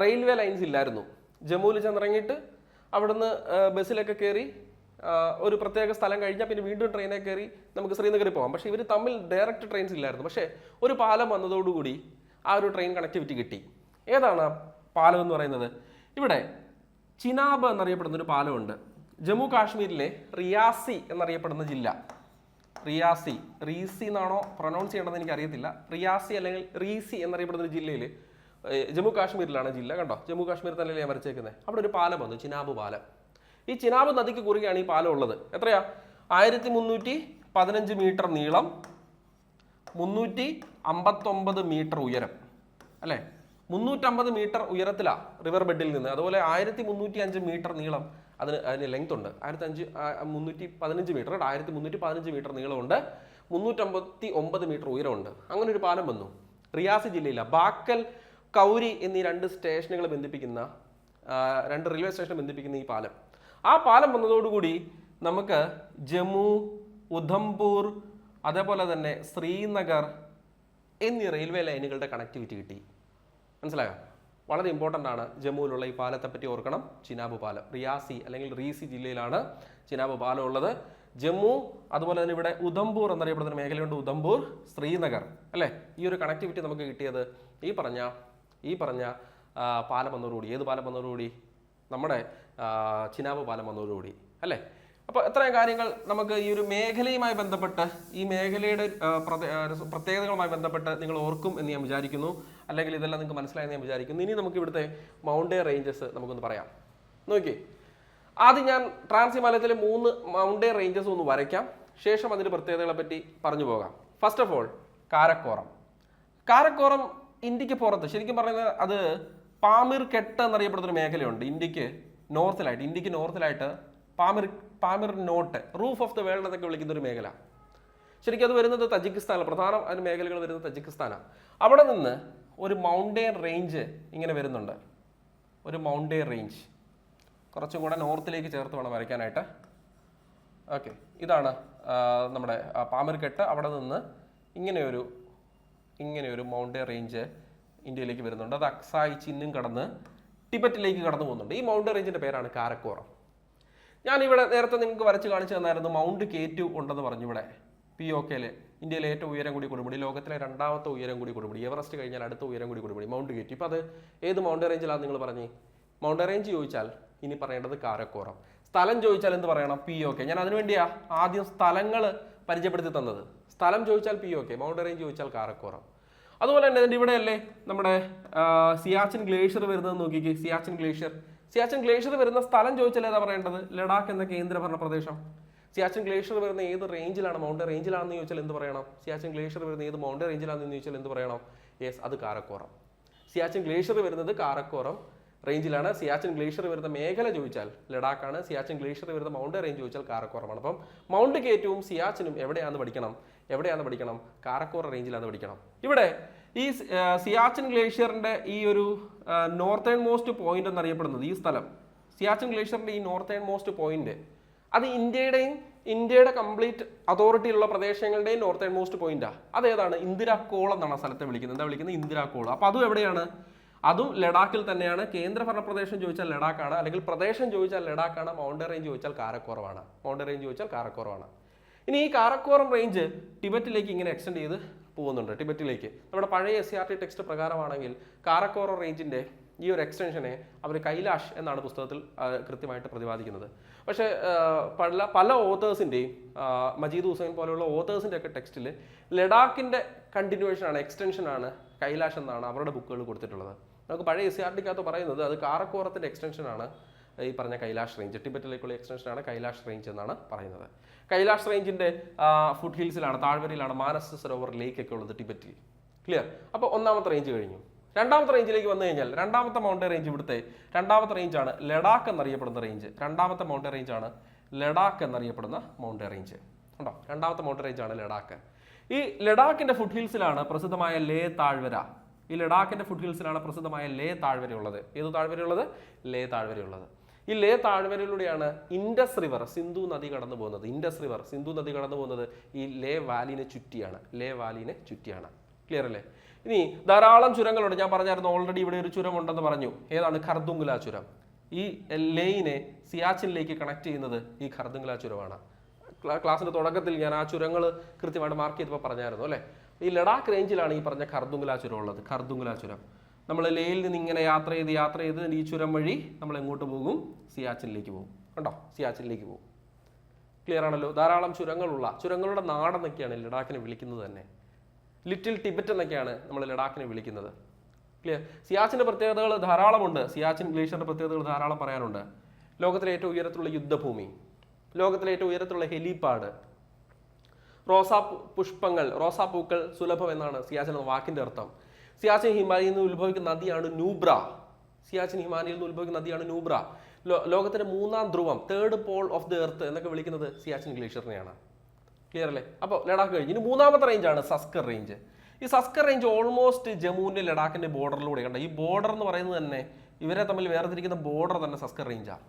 റെയിൽവേ ലൈൻസ് ഇല്ലായിരുന്നു. ജമ്മുവിൽ ചെന്നിറങ്ങിയിട്ട് അവിടുന്ന് ബസ്സിലൊക്കെ കയറി ഒരു പ്രത്യേക സ്ഥലം കഴിഞ്ഞാൽ പിന്നെ വീണ്ടും ട്രെയിനെ കയറി നമുക്ക് ശ്രീനഗറിൽ പോകാം. പക്ഷേ ഇവർ തമ്മിൽ ഡയറക്റ്റ് ട്രെയിൻസ് ഇല്ലായിരുന്നു. പക്ഷേ ഒരു പാലം വന്നതോടുകൂടി ആ ഒരു ട്രെയിൻ കണക്ടിവിറ്റി കിട്ടി. ഏതാണ് ആ പാലം എന്ന് പറയുന്നത്? ഇവിടെ ചിനാബ് എന്നറിയപ്പെടുന്ന ഒരു പാലമുണ്ട്. ജമ്മു കാശ്മീരിലെ റിയാസി എന്നറിയപ്പെടുന്ന ജില്ല, റീസി എന്നാണോ പ്രൊനൗൺസ് ചെയ്യേണ്ടതെന്ന് എനിക്ക് അറിയത്തില്ല. റിയാസി അല്ലെങ്കിൽ റീസി എന്നറിയപ്പെടുന്ന ഒരു ജില്ലയിൽ, ജമ്മു കാശ്മീരിലാണ് ജില്ല. കണ്ടോ? ജമ്മു കാശ്മീർ തന്നെ ഞാൻ വരച്ചേക്കുന്നത്. അവിടെ ഒരു പാലം വന്നു, ചിനാബ് പാലം. ഈ ചിനാബ് നദിക്ക് കുറുകെയാണ് ഈ പാലം ഉള്ളത്. എത്രയാ? 1315 മീറ്റർ നീളം, 359 മീറ്റർ ഉയരം അല്ലേ? 350 മീറ്റർ ഉയരത്തിലാണ് റിവർ ബെഡിൽ നിന്ന്. അതുപോലെ 1305 മീറ്റർ നീളം, അതിന് ലെങ്ത് ഉണ്ട്. 315 മീറ്റർ, 1315 മീറ്റർ നീളമുണ്ട്, 359 മീറ്റർ ഉയരമുണ്ട്. അങ്ങനെ ഒരു പാലം വന്നു റിയാസി ജില്ലയിലാണ്. ബാക്കൽ, കൗരി എന്നീ രണ്ട് സ്റ്റേഷനുകൾ ബന്ധിപ്പിക്കുന്ന, രണ്ട് റെയിൽവേ സ്റ്റേഷൻ ബന്ധിപ്പിക്കുന്ന ഈ പാലം. ആ പാലം വന്നതോടുകൂടി നമുക്ക് ജമ്മു, ഉധംപൂർ, അതേപോലെ തന്നെ ശ്രീനഗർ എന്നീ റെയിൽവേ ലൈനുകളുടെ കണക്ടിവിറ്റി കിട്ടി. മനസ്സിലായോ? വളരെ ഇമ്പോർട്ടൻ്റ് ആണ്. ജമ്മുവിലുള്ള ഈ പാലത്തെ പറ്റി ഓർക്കണം. ചിനാബ് പാലം, റിയാസി അല്ലെങ്കിൽ റീസി ജില്ലയിലാണ് ചിനാബ് പാലം ഉള്ളത്. ജമ്മു, അതുപോലെ തന്നെ ഇവിടെ ഉധംപൂർ എന്നറിയപ്പെടുന്ന മേഖലയുണ്ട്, ഉധംപൂർ, ശ്രീനഗർ അല്ലേ? ഈ ഒരു കണക്ടിവിറ്റി നമുക്ക് കിട്ടിയത് ഈ പറഞ്ഞ പാലം വന്നതോടുകൂടി. ഏത് പാലം വന്നതോടുകൂടി? നമ്മുടെ ചിനാബ് പാലം വന്നതോടുകൂടി അല്ലേ? അപ്പോൾ ഇത്രയും കാര്യങ്ങൾ നമുക്ക് ഈ ഒരു മേഖലയുമായി ബന്ധപ്പെട്ട് ഈ മേഖലയുടെ പ്രത്യേകതകളുമായി ബന്ധപ്പെട്ട് നിങ്ങൾ ഓർക്കും എന്ന് ഞാൻ വിചാരിക്കുന്നു. അല്ലെങ്കിൽ ഇതെല്ലാം നിങ്ങൾക്ക് മനസ്സിലായെന്ന് ഞാൻ വിചാരിക്കുന്നു. ഇനി നമുക്ക് ഇവിടുത്തെ മൗണ്ടൻ റേഞ്ചസ് നമുക്കൊന്ന് പറയാം. നോക്കി, ആദ്യം ഞാൻ ട്രാൻസ് ഹിമാലയത്തിലെ 3 മൗണ്ടൻ റേഞ്ചസ് ഒന്ന് വരയ്ക്കാം. ശേഷം അതിൻ്റെ പ്രത്യേകതകളെ പറ്റി പറഞ്ഞു പോകാം. First of all Karakoram. Karakoram ഇന്ത്യക്ക് പുറത്ത്, ശരിക്കും പറയുന്നത് അത് പാമിർ കെട്ട് എന്നറിയപ്പെടുന്നൊരു മേഖലയുണ്ട് ഇന്ത്യക്ക് നോർത്തിലായിട്ട്. Pamir knot, roof of the world എന്നൊക്കെ വിളിക്കുന്ന ഒരു മേഖല. ശരിക്കും അത് വരുന്നത് തജിക്കിസ്ഥാനിലാണ്. പ്രധാന അതിന് മേഖലകൾ വരുന്നത് തജിക്കിസ്ഥാനാണ്. അവിടെ നിന്ന് ഒരു മൗണ്ടൻ റേഞ്ച് ഇങ്ങനെ വരുന്നുണ്ട്. ഒരു മൗണ്ടൻ റേഞ്ച് കുറച്ചും കൂടെ നോർത്തിലേക്ക് ചേർത്ത് വേണം വരയ്ക്കാനായിട്ട്. ഓക്കെ, ഇതാണ് നമ്മുടെ പാമിർ കെട്ട്. അവിടെ നിന്ന് ഇങ്ങനെയൊരു മൗണ്ടൻ റേഞ്ച് ഇന്ത്യയിലേക്ക് വരുന്നുണ്ട്. അത് അക്സായി ചിന്നും കടന്ന് ടിബറ്റിലേക്ക് കടന്നു പോകുന്നുണ്ട്. ഈ മൗണ്ടൻ റേഞ്ചിൻ്റെ പേരാണ് കാരക്കോറം. ഞാനിവിടെ നേരത്തെ നിങ്ങൾക്ക് വരച്ച് കാണിച്ചു തന്നായിരുന്നു മൗണ്ട് K2 ഉണ്ടെന്ന് പറഞ്ഞു. ഇവിടെ POKയിൽ ഇന്ത്യയിലെ ഏറ്റവും ഉയരം കൂടി കൊടുമുടി, ലോകത്തിലെ 2ാമത്തെ ഉയരം കൂടി കൊടുമുടി, എവറസ്റ്റ് കഴിഞ്ഞാൽ അടുത്ത ഉയരം കൂടി കൊടുമുടി മൗണ്ട് K2. ഇപ്പോൾ അത് ഏത് മൗണ്ടൻ റേഞ്ചിലാണെന്ന് നിങ്ങൾ പറഞ്ഞേ? മൗണ്ടൻ റേഞ്ച് ചോദിച്ചാൽ ഇനി പറയേണ്ടത് കാരക്കോറം. സ്ഥലം ചോദിച്ചാൽ എന്ത് പറയണം? POK. ഞാൻ അതിനുവേണ്ടിയാ ആദ്യം സ്ഥലങ്ങൾ പരിചയപ്പെടുത്തി തന്നത്. സ്ഥലം ചോദിച്ചാൽ POK, മൗണ്ടൻ റേഞ്ച് ചോദിച്ചാൽ കാരക്കോറം. അതുപോലെ തന്നെ ഇതിൻ്റെ ഇവിടെയല്ലേ നമ്മുടെ സിയാച്ചിൻ ഗ്ലേഷ്യർ വരുന്നത് നോക്കിക്കേ. സിയാച്ചിൻ ഗ്ലേഷ്യർ വരുന്ന സ്ഥലം ചോദിച്ചാൽ ഏതാ പറയേണ്ടത്? ലഡാക്ക് എന്ന കേന്ദ്രഭരണ പ്രദേശം. സിയാച്ചിൻ ഗ്ലേഷ്യർ വരുന്ന ഏത് റേഞ്ചിലാണ്? മൗണ്ടൻ റേഞ്ചിലാണെന്ന് ചോദിച്ചാൽ എന്ത് പറയണം? സിയാച്ചിൻ ഗ്ലേഷ്യർ വരുന്ന ഏത് മൗണ്ടൻ റേഞ്ചിലാണെന്ന് ചോദിച്ചാൽ എന്ത് പറയണം? യെസ്, അത് കാരക്കോറം. സിയാച്ചിൻ ഗ്ലേഷ്യർ വരുന്നത് കാരക്കോറം റേഞ്ചിലാണ്. സിയാച്ചിൻ ഗ്ലേഷ്യർ വരുന്ന മേഖല ചോദിച്ചാൽ ലഡാക്കാണ്. സിയാച്ചിൻ ഗ്ലേഷ്യർ വരുന്ന മൗണ്ടൻ റേഞ്ച് ചോദിച്ചാൽ കാരക്കോറമാണ്. അപ്പം മൗണ്ട് K2 സിയാച്ചിനും എവിടെയാണെന്ന് പഠിക്കണം? കാരക്കോറം റേഞ്ചിലാണെന്ന് പഠിക്കണം. ഇവിടെ ഈ സിയാച്ചിൻ ഗ്ലേഷ്യറിന്റെ ഈ ഒരു നോർത്തേൺ മോസ്റ്റ് പോയിന്റ് എന്നറിയപ്പെടുന്നത് ഈ സ്ഥലം, സിയാച്ചിൻ ഗ്ലേഷ്യറിന്റെ ഈ നോർത്തേൺ മോസ്റ്റ് പോയിന്റ്, അത് ഇന്ത്യയുടെ കംപ്ലീറ്റ് അതോറിറ്റിയുള്ള പ്രദേശങ്ങളുടെയും നോർത്തേൺ മോസ്റ്റ് പോയിന്റാണ്. അതേതാണ്? ഇന്ദിരാക്കോൾ എന്നാണ് ആ സ്ഥലത്തെ വിളിക്കുന്നത്. എന്താ വിളിക്കുന്നത്? ഇന്ദിരാക്കോൾ. അപ്പോൾ അതും എവിടെയാണ്? അതും ലഡാക്കിൽ തന്നെയാണ്. കേന്ദ്രഭരണ പ്രദേശം ചോദിച്ചാൽ ലഡാക്കാണ്, അല്ലെങ്കിൽ പ്രദേശം ചോദിച്ചാൽ ലഡാക്കാണ്. മൗണ്ടൻ റേഞ്ച് ചോദിച്ചാൽ കാരക്കോറമാണ്. ഇനി ഈ കാരക്കോറം റേഞ്ച് ടിബറ്റിലേക്ക് ഇങ്ങനെ എക്സ്റ്റെൻഡ് ചെയ്ത് പോകുന്നുണ്ട്. ടിബറ്റിലേക്ക് നമ്മുടെ പഴയ SCERT ടെക്സ്റ്റ് പ്രകാരമാണെങ്കിൽ കാരക്കോറം റേഞ്ചിന്റെ ഈ ഒരു എക്സ്റ്റൻഷനെ അവർ കൈലാഷ് എന്നാണ് പുസ്തകത്തിൽ കൃത്യമായിട്ട് പ്രതിപാദിക്കുന്നത്. പക്ഷേ പല ഓതേഴ്സിൻ്റെയും, മജീദ് ഹുസൈൻ പോലെയുള്ള ഓതേഴ്സിൻ്റെ ഒക്കെ ടെക്സ്റ്റിൽ ലഡാക്കിൻ്റെ കണ്ടിന്യൂവേഷനാണ്, എക്സ്റ്റൻഷനാണ് കൈലാഷ് എന്നാണ് അവരുടെ ബുക്കുകൾ കൊടുത്തിട്ടുള്ളത്. നമുക്ക് പഴയ SCERT പറയുന്നത് അത് കാരക്കോറത്തിൻ്റെ എക്സ്റ്റൻഷനാണ് ഈ പറഞ്ഞ കൈലാഷ് റേഞ്ച്. ടിബറ്റിലേക്കുള്ള എക്സ്റ്റൻഷനാണ് കൈലാഷ് റേഞ്ച് എന്നാണ് പറയുന്നത്. കൈലാഷ് റേഞ്ചിൻ്റെ ഫുഡ് ഹിൽസിലാണ്, താഴ്വരയിലാണ് മാനസ് സരോവർ ലേക്ക് ഒക്കെ ഉള്ളത് ടിബറ്റിൽ. ക്ലിയർ? അപ്പോൾ ഒന്നാമത്തെ റേഞ്ച് കഴിഞ്ഞു. രണ്ടാമത്തെ റേഞ്ചിലേക്ക് വന്നു കഴിഞ്ഞാൽ രണ്ടാമത്തെ മൗണ്ടൻ റേഞ്ച്, ഇവിടുത്തെ രണ്ടാമത്തെ റേഞ്ചാണ് ലഡാക്ക് എന്നറിയപ്പെടുന്ന റേഞ്ച്. രണ്ടാമത്തെ മൗണ്ടൻ റേഞ്ചാണ് ലഡാക്ക് എന്നറിയപ്പെടുന്ന മൗണ്ടൻ റേഞ്ച്. ഉണ്ടോ? രണ്ടാമത്തെ മൗണ്ടൻ റേഞ്ചാണ് ലഡാക്ക്. ഈ ലഡാക്കിന്റെ ഫുഡ് ഹിൽസിലാണ് പ്രസിദ്ധമായ ലേ താഴ്വര. ഈ ലഡാക്കിന്റെ ഫുഡ് ഹിൽസിലാണ് പ്രസിദ്ധമായ ലേ താഴ്വരയുള്ളത്. ഏത് താഴ്വരയുള്ളത്? ലേ താഴ്വരയുള്ളത്. ഈ ലേ താഴ്വരയിലൂടെയാണ് ഇൻഡസ് റിവർ, സിന്ധു നദി കടന്നു പോകുന്നത്. ഈ ലേ വാലിനെ ചുറ്റിയാണ്. ക്ലിയർ അല്ലേ? ഇനി ധാരാളം ചുരങ്ങളുണ്ട്. ഞാൻ പറഞ്ഞായിരുന്നു ഓൾറെഡി ഇവിടെ ഒരു ചുരം ഉണ്ടെന്ന് പറഞ്ഞു. ഏതാണ്? ഖർദുംഗ്ല ചുരം. ഈ ലേയിനെ സിയാച്ചിനിലേക്ക് കണക്ട് ചെയ്യുന്നത് ഈ ഖർദുംഗ്ല ചുരമാണ്. ക്ലാസ്സിന്റെ തുടക്കത്തിൽ ഞാൻ ആ ചുരങ്ങൾ കൃത്യമായിട്ട് മാർക്ക് ചെയ്തപ്പോൾ പറഞ്ഞായിരുന്നു അല്ലേ? ഈ ലഡാക്ക് റേഞ്ചിലാണ് ഈ പറഞ്ഞ ഖർദുംഗ്ല ചുരം ഉള്ളത്. ഖർദുംഗ്ല ചുരം നമ്മൾ ലേയിൽ നിന്ന് ഇങ്ങനെ യാത്ര ചെയ്ത് ഈ ചുരം വഴി നമ്മൾ എങ്ങോട്ട് പോകും? സിയാച്ചിനിലേക്ക് പോകും. കണ്ടോ? സിയാച്ചിനിലേക്ക് പോകും. ക്ലിയർ ആണല്ലോ? ധാരാളം ചുരങ്ങളുടെ നാടെന്നൊക്കെയാണ് ലഡാക്കിനെ വിളിക്കുന്നത് തന്നെ. ലിറ്റിൽ ടിബറ്റ് എന്നൊക്കെയാണ് നമ്മൾ ലഡാക്കിനെ വിളിക്കുന്നത്. ക്ലിയർ? സിയാച്ചിൻ്റെ പ്രത്യേകതകൾ ധാരാളമുണ്ട്. സിയാച്ചിൻ ഗ്ലേഷ്യറിൻ്റെ പ്രത്യേകതകൾ ധാരാളം പറയാനുണ്ട്. ലോകത്തിലെ ഏറ്റവും ഉയരത്തിലുള്ള യുദ്ധഭൂമി, ലോകത്തിലെ ഏറ്റവും ഉയരത്തിലുള്ള ഹെലിപാഡ്, റോസാപ്പൂക്കൾ സുലഭം എന്നാണ് സിയാച്ചിൻ എന്ന വാക്കിൻ്റെ അർത്ഥം. സിയാച്ചിൻ ഹിമാലയിൽ നിന്ന് ഉത്ഭവിക്കുന്ന നദിയാണ് നൂബ്ര. ലോകത്തിന്റെ 3ാം ധ്രുവം, 3rd Paul of the earth എന്നൊക്കെ വിളിക്കുന്നത് സിയാച്ചിൻ ഗ്ലേഷ്യറിനെയാണ്. ക്ലിയർ അല്ലേ? അപ്പോൾ ലഡാക്ക് കഴിഞ്ഞ് ഇനി 3ാമത്തെ റേഞ്ചാണ് സസ്കർ റേഞ്ച്. ഈ സസ്കർ റേഞ്ച് ഓൾമോസ്റ്റ് ജമ്മുവിന്റെ ലഡാക്കിന്റെ ബോർഡറിലൂടെ കണ്ട. ഈ ബോർഡർ എന്ന് പറയുന്നത് തന്നെ ഇവരെ തമ്മിൽ വേർതിരിക്കുന്ന ബോർഡർ തന്നെ സസ്കർ റേഞ്ചാണ്.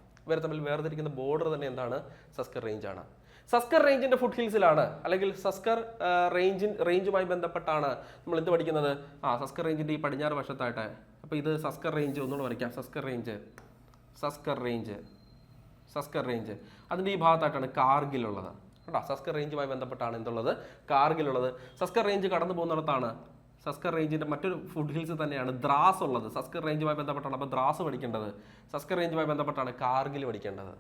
എന്താണ്? സസ്കർ റേഞ്ചാണ്. സസ്കർ റേഞ്ചിന്റെ ഫുഡ് ഹിൽസിലാണ്, അല്ലെങ്കിൽ സസ്കർ റേഞ്ചുമായി ബന്ധപ്പെട്ടാണ് നമ്മൾ എന്ത് പഠിക്കുന്നത്? സസ്കർ റേഞ്ചിന്റെ ഈ പടിഞ്ഞാറ് വശത്തായിട്ട്. അപ്പോൾ ഇത് സസ്കർ റേഞ്ച് ഒന്നുകൂടെ വരയ്ക്കാം. സസ്കർ റേഞ്ച് അതിൻ്റെ ഈ ഭാഗത്തായിട്ടാണ് കാർഗിൽ ഉള്ളത്. കേട്ടോ? സസ്കർ റേഞ്ചുമായി ബന്ധപ്പെട്ടാണ് എന്തുള്ളത്? കാർഗിൽ ഉള്ളത്. സസ്കർ റേഞ്ച് കടന്നു പോകുന്നിടത്താണ് സസ്കർ റേഞ്ചിന്റെ മറ്റൊരു ഫുഡ് ഹിൽസ് തന്നെയാണ് ദ്രാസ് ഉള്ളത്. സസ്കർ റേഞ്ചുമായി ബന്ധപ്പെട്ടാണ് അപ്പോൾ ദ്രാസ് പഠിക്കേണ്ടത്. സസ്കർ റേഞ്ചുമായി ബന്ധപ്പെട്ടാണ് കാർഗിൽ പഠിക്കേണ്ടത്.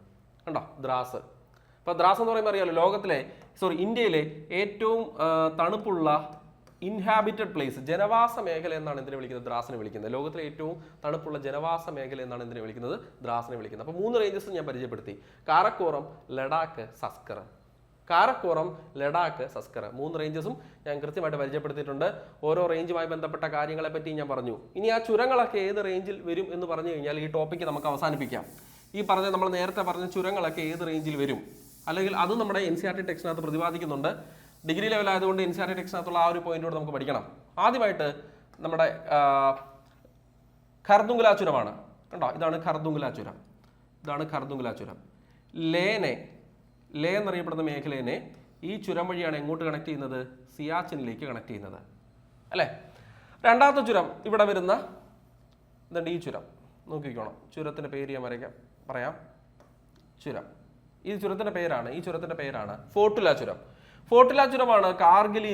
കണ്ടോ? ദ്രാസ്. ഇപ്പോൾ ദ്രാസ് എന്ന് പറയുമ്പോൾ അറിയാമല്ലോ, ഇന്ത്യയിലെ ഏറ്റവും തണുപ്പുള്ള ഇൻഹാബിറ്റഡ് പ്ലേസ്, ജനവാസ മേഖല എന്നാണ് എന്തിനെ വിളിക്കുന്നത്? ദ്രാസിനെ വിളിക്കുന്നത്. ലോകത്തിലെ ഏറ്റവും തണുപ്പുള്ള ജനവാസ മേഖല എന്നാണ് എന്തിനെ വിളിക്കുന്നത്? ദ്രാസിനെ വിളിക്കുന്നത്. അപ്പോൾ 3 റേഞ്ചസ് ഞാൻ പരിചയപ്പെടുത്തി: കാരക്കോറം, ലഡാക്ക്, സസ്കർ. കാരക്കോറം, ലഡാക്ക്, സസ്കർ 3 റേഞ്ചസും ഞാൻ കൃത്യമായിട്ട് പരിചയപ്പെടുത്തിയിട്ടുണ്ട്. ഓരോ റേഞ്ചുമായി ബന്ധപ്പെട്ട കാര്യങ്ങളെ പറ്റി ഞാൻ പറഞ്ഞു. ഇനി ആ ചുരങ്ങളൊക്കെ ഏത് റേഞ്ചിൽ വരും എന്ന് പറഞ്ഞു കഴിഞ്ഞാൽ ഈ ടോപ്പിക്ക് നമുക്ക് അവസാനിപ്പിക്കാം. ഈ നമ്മൾ നേരത്തെ പറഞ്ഞ ചുരങ്ങളൊക്കെ ഏത് റേഞ്ചിൽ വരും, അല്ലെങ്കിൽ അത് നമ്മുടെ NCERT ടെക്സ്റ്റിനകത്ത് പ്രതിപാദിക്കുന്നുണ്ട്. ഡിഗ്രി ലെവൽ ആയതുകൊണ്ട് NCERT ടെക്സ്റ്റിനകത്തുള്ള ആ ഒരു പോയിന്റോട് നമുക്ക് പഠിക്കണം. ആദ്യമായിട്ട് നമ്മുടെ ഖർദുംഗ്ല ചുരമാണ്. കണ്ടോ, ഇതാണ് ഖർദുംഗ്ല ചുരം. ലേ എന്നറിയപ്പെടുന്ന മേഖലയെ ഈ ചുരം വഴിയാണ് എങ്ങോട്ട് കണക്ട് ചെയ്യുന്നത്? സിയാച്ചിനിലേക്ക് കണക്ട് ചെയ്യുന്നത്, അല്ലേ? രണ്ടാമത്തെ ചുരം ഇവിടെ വരുന്ന ഇതുണ്ട്, ഈ ചുരം നോക്കിക്കോണം. ചുരത്തിന്റെ പേര് ഞാൻ പറയാം. ഈ ചുരത്തിന്റെ പേരാണ് ഫോർട്ടുല ചുരം. ഫോർട്ടുല ചുരമാണ് കാർഗിലിൽ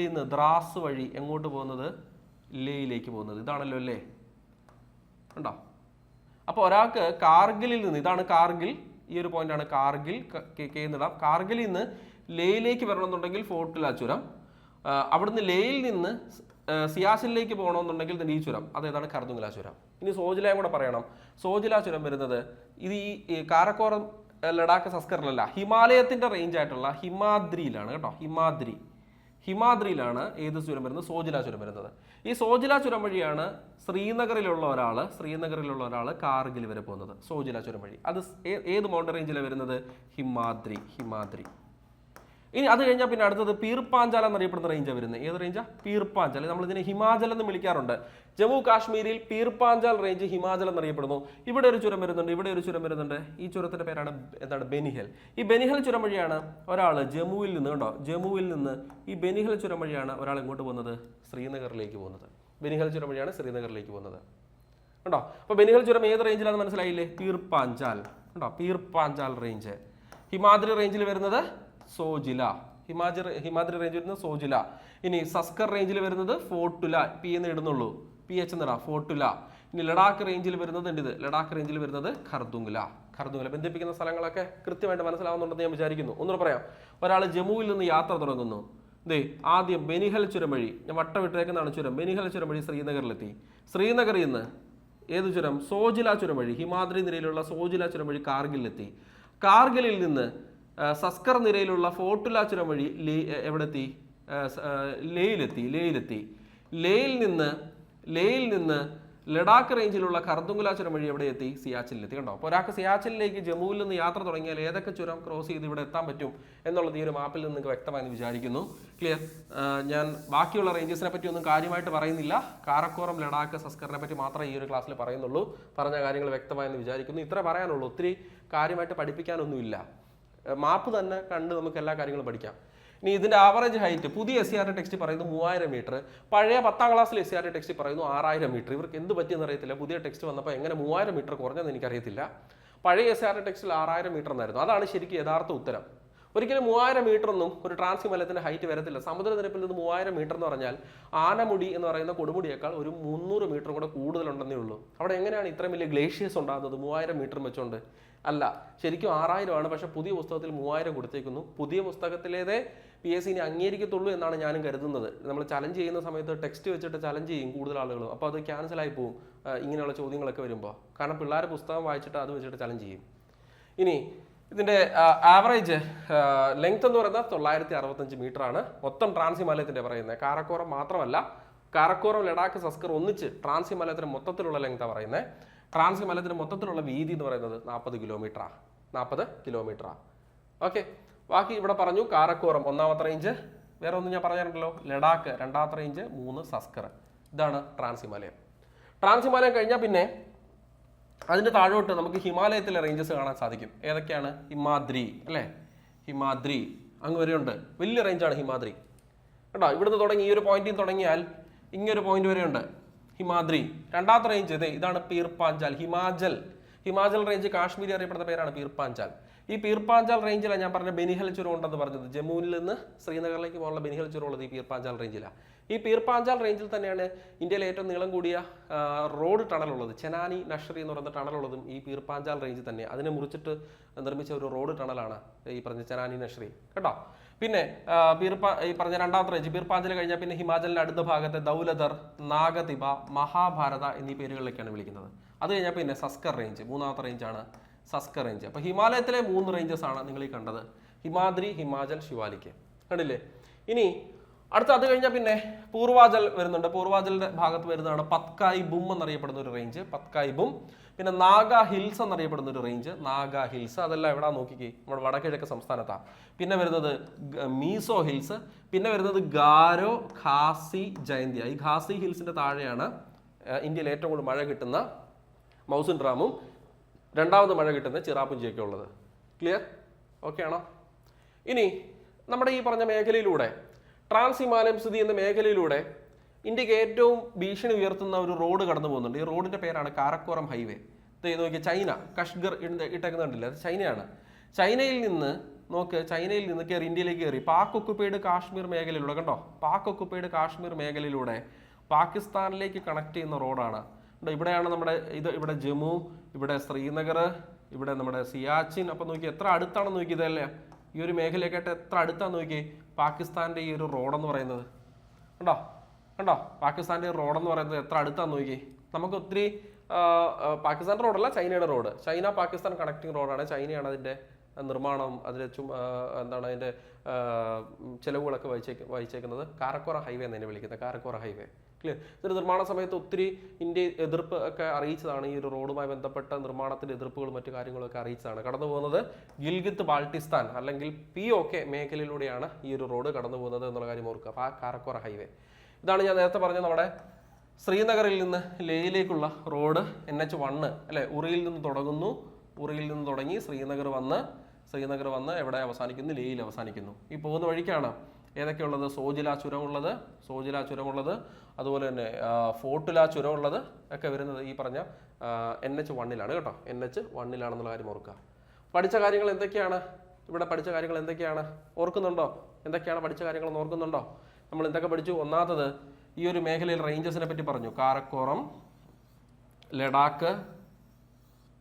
നിന്ന് ദ്രാസ് വഴി എങ്ങോട്ട് പോകുന്നത്? ലേയിലേക്ക് പോകുന്നത്. ഇതാണല്ലോ ലേ, ഉണ്ടോ? അപ്പോൾ ഒരാൾക്ക് കാർഗിലിൽ നിന്ന്, ഇതാണ് കാർഗിൽ, ഈ ഒരു പോയിന്റാണ് കാർഗിൽ, കേന്നിടാം. കാർഗിലിൽ നിന്ന് ലേയിലേക്ക് വരണമെന്നുണ്ടെങ്കിൽ ഫോർട്ടുല ചുരം, അവിടുന്ന് ലേയിൽ നിന്ന് സിയാച്ചിനിലേക്ക് പോകണമെന്നുണ്ടെങ്കിൽ ഈ ചുരം, അതേതാണ് ഖർദുംഗ്ല ചുരം. ഇനി സോജിലയും കൂടെ പറയണം. സോജില ചുരം വരുന്നത് ഇത് ഈ കാരക്കോറം, ലഡാക്ക്, സസ്കറിലല്ല, ഹിമാലയത്തിന്റെ റേഞ്ച് ആയിട്ടുള്ള ഹിമാദ്രിയിലാണ് കേട്ടോ. ഹിമാദ്രിയിലാണ് ഏത് ചുരം വരുന്നത്? സോജില ചുരം വരുന്നത്. ഈ സോജില ചുരം വഴിയാണ് ശ്രീനഗറിലുള്ള ഒരാൾ കാർഗിൽ വരെ പോകുന്നത്. സോജില ചുരം വഴി. അത് ഏത് മൗണ്ടൻ റേഞ്ചിലാണ് വരുന്നത്? ഹിമാദ്രി. ഇനി അത് കഴിഞ്ഞാൽ പിന്നെ അടുത്തത് പീർപ്പാഞ്ചാൽ എന്നറിയപ്പെടുന്ന റേഞ്ചാണ് വരുന്നത്. ഏത് റേഞ്ചാ? പീർപ്പാഞ്ചാൽ. നമ്മൾ ഇതിനെ ഹിമാചൽ എന്ന് വിളിക്കാറുണ്ട്. ജമ്മു കാശ്മീരിൽ പീർപ്പാഞ്ചാൽ റേഞ്ച് ഹിമാചൽ എന്നറിയപ്പെടുന്നു. ഇവിടെ ഒരു ചുരം വരുന്നുണ്ട്. ഈ ചുരത്തിന്റെ പേരാണ് ബെനിഹൽ. ഈ ബെനിഹൽ ചുരം വഴിയാണ് ഒരാൾ ജമ്മുവിൽ നിന്ന് ഈ ബെനിഹൽ ചുരം വഴിയാണ് ഒരാൾ എങ്ങോട്ട് പോകുന്നത്? ശ്രീനഗറിലേക്ക് പോകുന്നത്. ബെനിഹൽ ചുരം വഴിയാണ് ശ്രീനഗറിലേക്ക് പോകുന്നത്. കണ്ടോ? അപ്പോൾ ബെനിഹൽ ചുരം ഏത് റേഞ്ചിലാണെന്ന് മനസ്സിലായില്ലേ? പീർപ്പാഞ്ചാൽ. കണ്ടോ? പീർപ്പാഞ്ചാൽ റേഞ്ച്. ഹിമാദ്രി റേഞ്ചിൽ വരുന്നത് സോജില. ഹിമാദ്രി റേഞ്ച് വരുന്നത് സോജില. ഇനി സസ്കർ റേഞ്ചിൽ വരുന്നത് ഫോർട്ടുല. പി എന്ന് ഇടുന്നുള്ളൂ, PH എന്നിടാ, ഫോർട്ടുല. ഇനി ലഡാക്ക് റേഞ്ചിൽ വരുന്നത് ഖർദുംഗ്ല. ബന്ധിപ്പിക്കുന്ന സ്ഥലങ്ങളൊക്കെ കൃത്യമായിട്ട് മനസ്സിലാവുന്നുണ്ടെന്ന് ഞാൻ വിചാരിക്കുന്നു. ഒന്നുകൂടെ പറയാം. ഒരാൾ ജമ്മുവിൽ നിന്ന് യാത്ര തുടങ്ങുന്നു. ആദ്യം ബെനിഹൽ ചുരം വഴി, ഞാൻ വട്ടമിട്ടേക്കുന്നതാണ് ചുരം, ബെനിഹൽ ചുരം വഴി ശ്രീനഗറിലെത്തി. ശ്രീനഗറിൽ നിന്ന് ഏത് ചുരം? സോജില ചുരം വഴി, ഹിമാദ്രി നിരയിലുള്ള സോജില ചുരം വഴി കാർഗിലെത്തി. കാർഗിലിൽ നിന്ന് സസ്കർ നിരയിലുള്ള ഫോർട്ടുല ചുരം വഴി എവിടെത്തി? ലേയിലെത്തി. ലേയിൽ നിന്ന് ലഡാക്ക് റേഞ്ചിലുള്ള ഖർദുംഗ്ല ചുരം വഴി എവിടെ എത്തി? സിയാച്ചിനിലെത്തി. കണ്ടോ? അപ്പോൾ ഒരാൾക്ക് സിയാച്ചിനിലേക്ക് ജമ്മുവിൽ നിന്ന് യാത്ര തുടങ്ങിയാൽ ഏതൊക്കെ ചുരം ക്രോസ് ചെയ്ത് ഇവിടെ എത്താൻ പറ്റും എന്നുള്ളത് ഈ ഒരു മാപ്പിൽ നിന്ന് നിങ്ങൾക്ക് വ്യക്തമായെന്ന് വിചാരിക്കുന്നു. ക്ലിയർ? ഞാൻ ബാക്കിയുള്ള റേഞ്ചസിനെ പറ്റി ഒന്നും കാര്യമായിട്ട് പറയുന്നില്ല. കാരക്കോറം, ലഡാക്ക്, സസ്കറിനെ പറ്റി മാത്രമേ ഈ ഒരു ക്ലാസ്സിൽ പറയുന്നുള്ളൂ. പറഞ്ഞ കാര്യങ്ങൾ വ്യക്തമായെന്ന് വിചാരിക്കുന്നു. ഇത്ര പറയാനുള്ളൂ. ഒത്തിരി കാര്യമായിട്ട് പഠിപ്പിക്കാനൊന്നുമില്ല. മാപ്പ് തന്നെ കണ്ട് നമുക്ക് എല്ലാ കാര്യങ്ങളും പഠിക്കാം. ഇനി ഇതിന്റെ ആവറേജ് ഹൈറ്റ് പുതിയ SCERT ടെക്സ്റ്റ് പറയുന്നത് 3000 മീറ്റർ, പഴയ 10ാം ക്ലാസ്സിലെ SCERT ടെക്സ്റ്റ് പറയുന്നു 6000 മീറ്റർ. ഇവർക്ക് എന്ത് പറ്റിയെന്ന് അറിയത്തില്ല. പുതിയ ടെക്സ്റ്റ് വന്നപ്പോൾ എങ്ങനെ 3000 മീറ്റർ കുറഞ്ഞെന്ന് എനിക്കറിയത്തില്ല. പഴയ SCERT ടെക്സ്റ്റിൽ 6000 മീറ്റർ എന്നായിരുന്നു. അതാണ് ശരിക്കും യഥാർത്ഥ ഉത്തരം. ഒരിക്കലും 3000 മീറ്റർ ഒന്നും ഒരു ട്രാൻസ് ഹിമാലയത്തിന്റെ ഹൈറ്റ് വരത്തില്ല. സമുദ്രനിരപ്പിൽ നിന്ന് 3000 മീറ്റർ എന്ന് പറഞ്ഞാൽ ആനമുടി എന്ന് പറയുന്ന കൊടുമുടിയേക്കാൾ ഒരു 300 മീറ്റർ കൂടെ കൂടുതലുണ്ടെന്നേ ഉള്ളൂ. അവിടെ എങ്ങനെയാണ് ഇത്രയും വലിയ ഗ്ലേഷ്യേഴ്സ് ഉണ്ടാകുന്നത് 3000 മീറ്റർ വെച്ചുകൊണ്ട്? അല്ല, ശരിക്കും 6000 ആണ്. പക്ഷെ പുതിയ പുസ്തകത്തിൽ 3000 കൊടുത്തേക്കുന്നു. പുതിയ പുസ്തകത്തിലേതേ PSC അംഗീകരിക്കത്തുള്ളൂ എന്നാണ് ഞാനും കരുതുന്നത്. നമ്മൾ ചലഞ്ച് ചെയ്യുന്ന സമയത്ത് ടെക്സ്റ്റ് വെച്ചിട്ട് ചലഞ്ച് ചെയ്യും കൂടുതൽ ആളുകളും. അപ്പോൾ അത് ക്യാൻസൽ ആയി പോകും ഇങ്ങനെയുള്ള ചോദ്യങ്ങളൊക്കെ വരുമ്പോൾ. കാരണം പിള്ളേർ പുസ്തകം വായിച്ചിട്ട് അത് വെച്ചിട്ട് ചലഞ്ച് ചെയ്യും. ഇനി ഇതിന്റെ ആവറേജ് ലെങ്ത് എന്ന് പറയുന്നത് 965 മീറ്റർ ആണ്. മൊത്തം ട്രാൻസ് ഹിമാലയത്തിന്റെ പറയുന്നത്. കാരക്കോറം മാത്രമല്ല, കാരക്കോറം, ലഡാക്ക്, സസ്കർ ഒന്നിച്ച് ട്രാൻസ് ഹിമാലയത്തിന്റെ മൊത്തത്തിലുള്ള ലെങ്താണ് പറയുന്നത്. ട്രാൻസ് ഹിമാലയത്തിന്റെ മൊത്തത്തിലുള്ള വീതി എന്ന് പറയുന്നത് 40 കിലോമീറ്ററാണ്. ഓക്കെ, ബാക്കി ഇവിടെ പറഞ്ഞു. കാരക്കോറം 1ാമത്തെ റേഞ്ച്, വേറെ ഒന്നും ഞാൻ പറഞ്ഞിട്ടുണ്ടല്ലോ. ലഡാക്ക് 2ാമത്തെ റേഞ്ച്, 3 സസ്കർ. ഇതാണ് ട്രാൻസ് ഹിമാലയം. ട്രാൻസ് ഹിമാലയം കഴിഞ്ഞാൽ പിന്നെ അതിന്റെ താഴോട്ട് നമുക്ക് ഹിമാലയത്തിലെ റേഞ്ചസ് കാണാൻ സാധിക്കും. ഏതൊക്കെയാണ്? ഹിമാദ്രി, അല്ലേ? ഹിമാദ്രി അങ്ങ് വരെയുണ്ട്. വലിയ റേഞ്ചാണ് ഹിമാദ്രി. കേട്ടോ? ഇവിടുന്ന് തുടങ്ങി ഈ ഒരു പോയിന്റിൽ തുടങ്ങിയാൽ ഇങ്ങൊരു പോയിന്റ് വരെയുണ്ട് ഹിമാദ്രി. 2ാമത്തെ റേഞ്ച് ഇതാണ് പീർപ്പാഞ്ചാൽ. ഹിമാചൽ റേഞ്ച് കാശ്മീരി അറിയപ്പെടുന്ന പേരാണ് പീർപ്പാഞ്ചാൽ. ഈ പീർപ്പാഞ്ചാൽ റേഞ്ചിലാണ് ഞാൻ പറഞ്ഞ ബെനിഹൽ ചുരം ഉണ്ടെന്ന് പറഞ്ഞത്. ജമ്മുവിൽ നിന്ന് ശ്രീനഗറിലേക്ക് പോകാനുള്ള ബെനിഹൽ ചുരം ഉള്ളത് ഈ പീർപ്പാഞ്ചാൽ റേഞ്ചിലാണ്. ഈ പീർപ്പാഞ്ചാൽ റേഞ്ചിൽ തന്നെയാണ് ഇന്ത്യയിലെ ഏറ്റവും നീളം കൂടിയ റോഡ് ടണലുള്ളത്. ചെനാനി നഷ്രി എന്ന് പറയുന്ന ടണലുള്ളതും ഈ പീർപ്പാഞ്ചാൽ റേഞ്ചിൽ തന്നെയാണ്. അതിനെ മുറിച്ചിട്ട് നിർമ്മിച്ച ഒരു റോഡ് ടണലാണ് ഈ പറഞ്ഞ ചെനാനി നഷ്രി കേട്ടോ. പിന്നെ ഈ പറഞ്ഞ രണ്ടാമത്തെ റേഞ്ച് പീർപ്പാഞ്ചൽ കഴിഞ്ഞാൽ പിന്നെ ഹിമാചലിന്റെ അടുത്ത ഭാഗത്തെ ദൗലധർ, നാഗതിബ, മഹാഭാരത എന്നീ പേരുകളിലേക്കാണ് വിളിക്കുന്നത്. അത് കഴിഞ്ഞാൽ പിന്നെ സസ്കർ റേഞ്ച്, മൂന്നാമത്തെ റേഞ്ചാണ് സസ്കർ റേഞ്ച്. അപ്പോൾ ഹിമാലയത്തിലെ 3 റേഞ്ചസ് ആണ് നിങ്ങൾ ഈ കണ്ടത്, ഹിമാദ്രി, ഹിമാചൽ, ശിവാലിക്. കണ്ടില്ലേ? ഇനി അടുത്ത അത് കഴിഞ്ഞാൽ പിന്നെ പൂർവാചൽ വരുന്നുണ്ട്. പൂർവാചലിന്റെ ഭാഗത്ത് വരുന്നതാണ് പത്കായി ബും എന്നറിയപ്പെടുന്ന ഒരു റേഞ്ച്, പത്കായി ബും. പിന്നെ നാഗ ഹിൽസ് എന്നറിയപ്പെടുന്ന ഒരു റേഞ്ച്, നാഗ ഹിൽസ്. അതെല്ലാം എവിടെ നോക്കിക്കേ, നമ്മുടെ വടക്കിഴക്ക് സംസ്ഥാനത്താണ്. പിന്നെ വരുന്നത് മീസോ ഹിൽസ്. പിന്നെ വരുന്നത് ഗാരോ, ഖാസി, ജയന്തിയ. ഈ ഖാസി ഹിൽസിന്റെ താഴെയാണ് ഇന്ത്യയിൽ ഏറ്റവും കൂടുതൽ മഴ കിട്ടുന്ന മൗസിൻ റാമും രണ്ടാമത് മഴ കിട്ടുന്ന ചിറാപുഞ്ചിയൊക്കെ ഉള്ളത്. ക്ലിയർ? ഓക്കെ ആണോ? ഇനി നമ്മുടെ ഈ പറഞ്ഞ മേഖലയിലൂടെ ട്രാൻസ് ഹിമാലയം സ്ഥിതി എന്ന മേഖലയിലൂടെ ഇന്ത്യക്ക് ഏറ്റവും ഭീഷണി ഉയർത്തുന്ന ഒരു റോഡ് കടന്നു പോകുന്നുണ്ട്. ഈ റോഡിന്റെ പേരാണ് കാരക്കോറം ഹൈവേ. ഇത് നോക്കിയ ചൈന കഷ്ഗർ ഇട്ടേക്കുന്നുണ്ടല്ലേ, അത് ചൈനയാണ്. ചൈനയിൽ നിന്ന് കയറി ഇന്ത്യയിലേക്ക് കയറി പാക് ഒക്കുപ്പൈഡ് കാശ്മീർ മേഖലയിലൂടെ, കണ്ടോ, പാക് ഒക്കുപ്പൈഡ് കാശ്മീർ മേഖലയിലൂടെ പാകിസ്ഥാനിലേക്ക് കണക്ട് ചെയ്യുന്ന റോഡാണ്. ഇവിടെയാണ് നമ്മുടെ ഇവിടെ ജമ്മു, ഇവിടെ ശ്രീനഗർ, ഇവിടെ നമ്മുടെ സിയാച്ചിൻ. അപ്പൊ നോക്കി എത്ര അടുത്താണെന്ന് നോക്കി, ഇതല്ലേ ഈ ഒരു മേഖലയൊക്കെയായിട്ട് എത്ര അടുത്താന്ന് നോക്കി പാകിസ്ഥാന്റെ ഈ ഒരു റോഡെന്ന് പറയുന്നത്. കണ്ടോ പാകിസ്ഥാന്റെ റോഡെന്ന് പറയുന്നത് എത്ര അടുത്താന്ന് നോക്കി. നമുക്ക് ഒത്തിരി പാകിസ്ഥാൻ റോഡല്ല, ചൈനയുടെ റോഡ്. ചൈന പാകിസ്ഥാൻ കണക്ടിങ് റോഡാണ്. ചൈനയാണ് അതിന്റെ നിർമ്മാണം, അതിന്റെ എന്താണ് അതിന്റെ ചെലവുകളൊക്കെ വഹിച്ചേക്കുന്നത്. കാരക്കോറ ഹൈവേ എന്നതിനെ വിളിക്കുന്നത്, കാരക്കോറ ഹൈവേ. ക്ലിയർ? ഇതിന്റെ നിർമ്മാണ സമയത്ത് ഒത്തിരി ഇന്ത്യ എതിർപ്പ് ഒക്കെ അറിയിച്ചതാണ്. ഈ ഒരു റോഡുമായി ബന്ധപ്പെട്ട നിർമ്മാണത്തിന്റെ എതിർപ്പുകളും മറ്റു കാര്യങ്ങളൊക്കെ അറിയിച്ചതാണ്. കടന്നു പോകുന്നത് ഗിൽഗിത്ത് ബാൾട്ടിസ്ഥാൻ അല്ലെങ്കിൽ POK മേഖലയിലൂടെയാണ് ഈ ഒരു റോഡ് കടന്നു പോകുന്നത് എന്നുള്ള കാര്യം ഓർക്കുക. കാരക്കോറ ഹൈവേ ഇതാണ് ഞാൻ നേരത്തെ പറഞ്ഞ നമ്മുടെ ശ്രീനഗറിൽ നിന്ന് ലേയിലേക്കുള്ള റോഡ് NH1 അല്ലെ. ഉറിയിൽ നിന്ന് തുടങ്ങി ശ്രീനഗർ വന്ന് എവിടെ അവസാനിക്കുന്നു? ലേയിൽ അവസാനിക്കുന്നു. ഈ പോകുന്ന വഴിക്കാണ് ഏതൊക്കെയുള്ളത്? സോജില ചുരമുള്ളത്, അതുപോലെ തന്നെ ഫോർട്ടുല ചുരമുള്ളത് ഒക്കെ വരുന്നത് ഈ പറഞ്ഞ NH1 കേട്ടോ. NH1 കാര്യം ഓർക്കുക. പഠിച്ച കാര്യങ്ങൾ എന്തൊക്കെയാണ്? ഓർക്കുന്നുണ്ടോ? എന്തൊക്കെയാണ് പഠിച്ച കാര്യങ്ങൾ ഓർക്കുന്നുണ്ടോ? നമ്മൾ എന്തൊക്കെ പഠിച്ചു? ഒന്നാമത്തത് ഈ ഒരു മേഖലയിൽ റേഞ്ചസിനെ പറ്റി പറഞ്ഞു. കാരക്കോറം, ലഡാക്ക്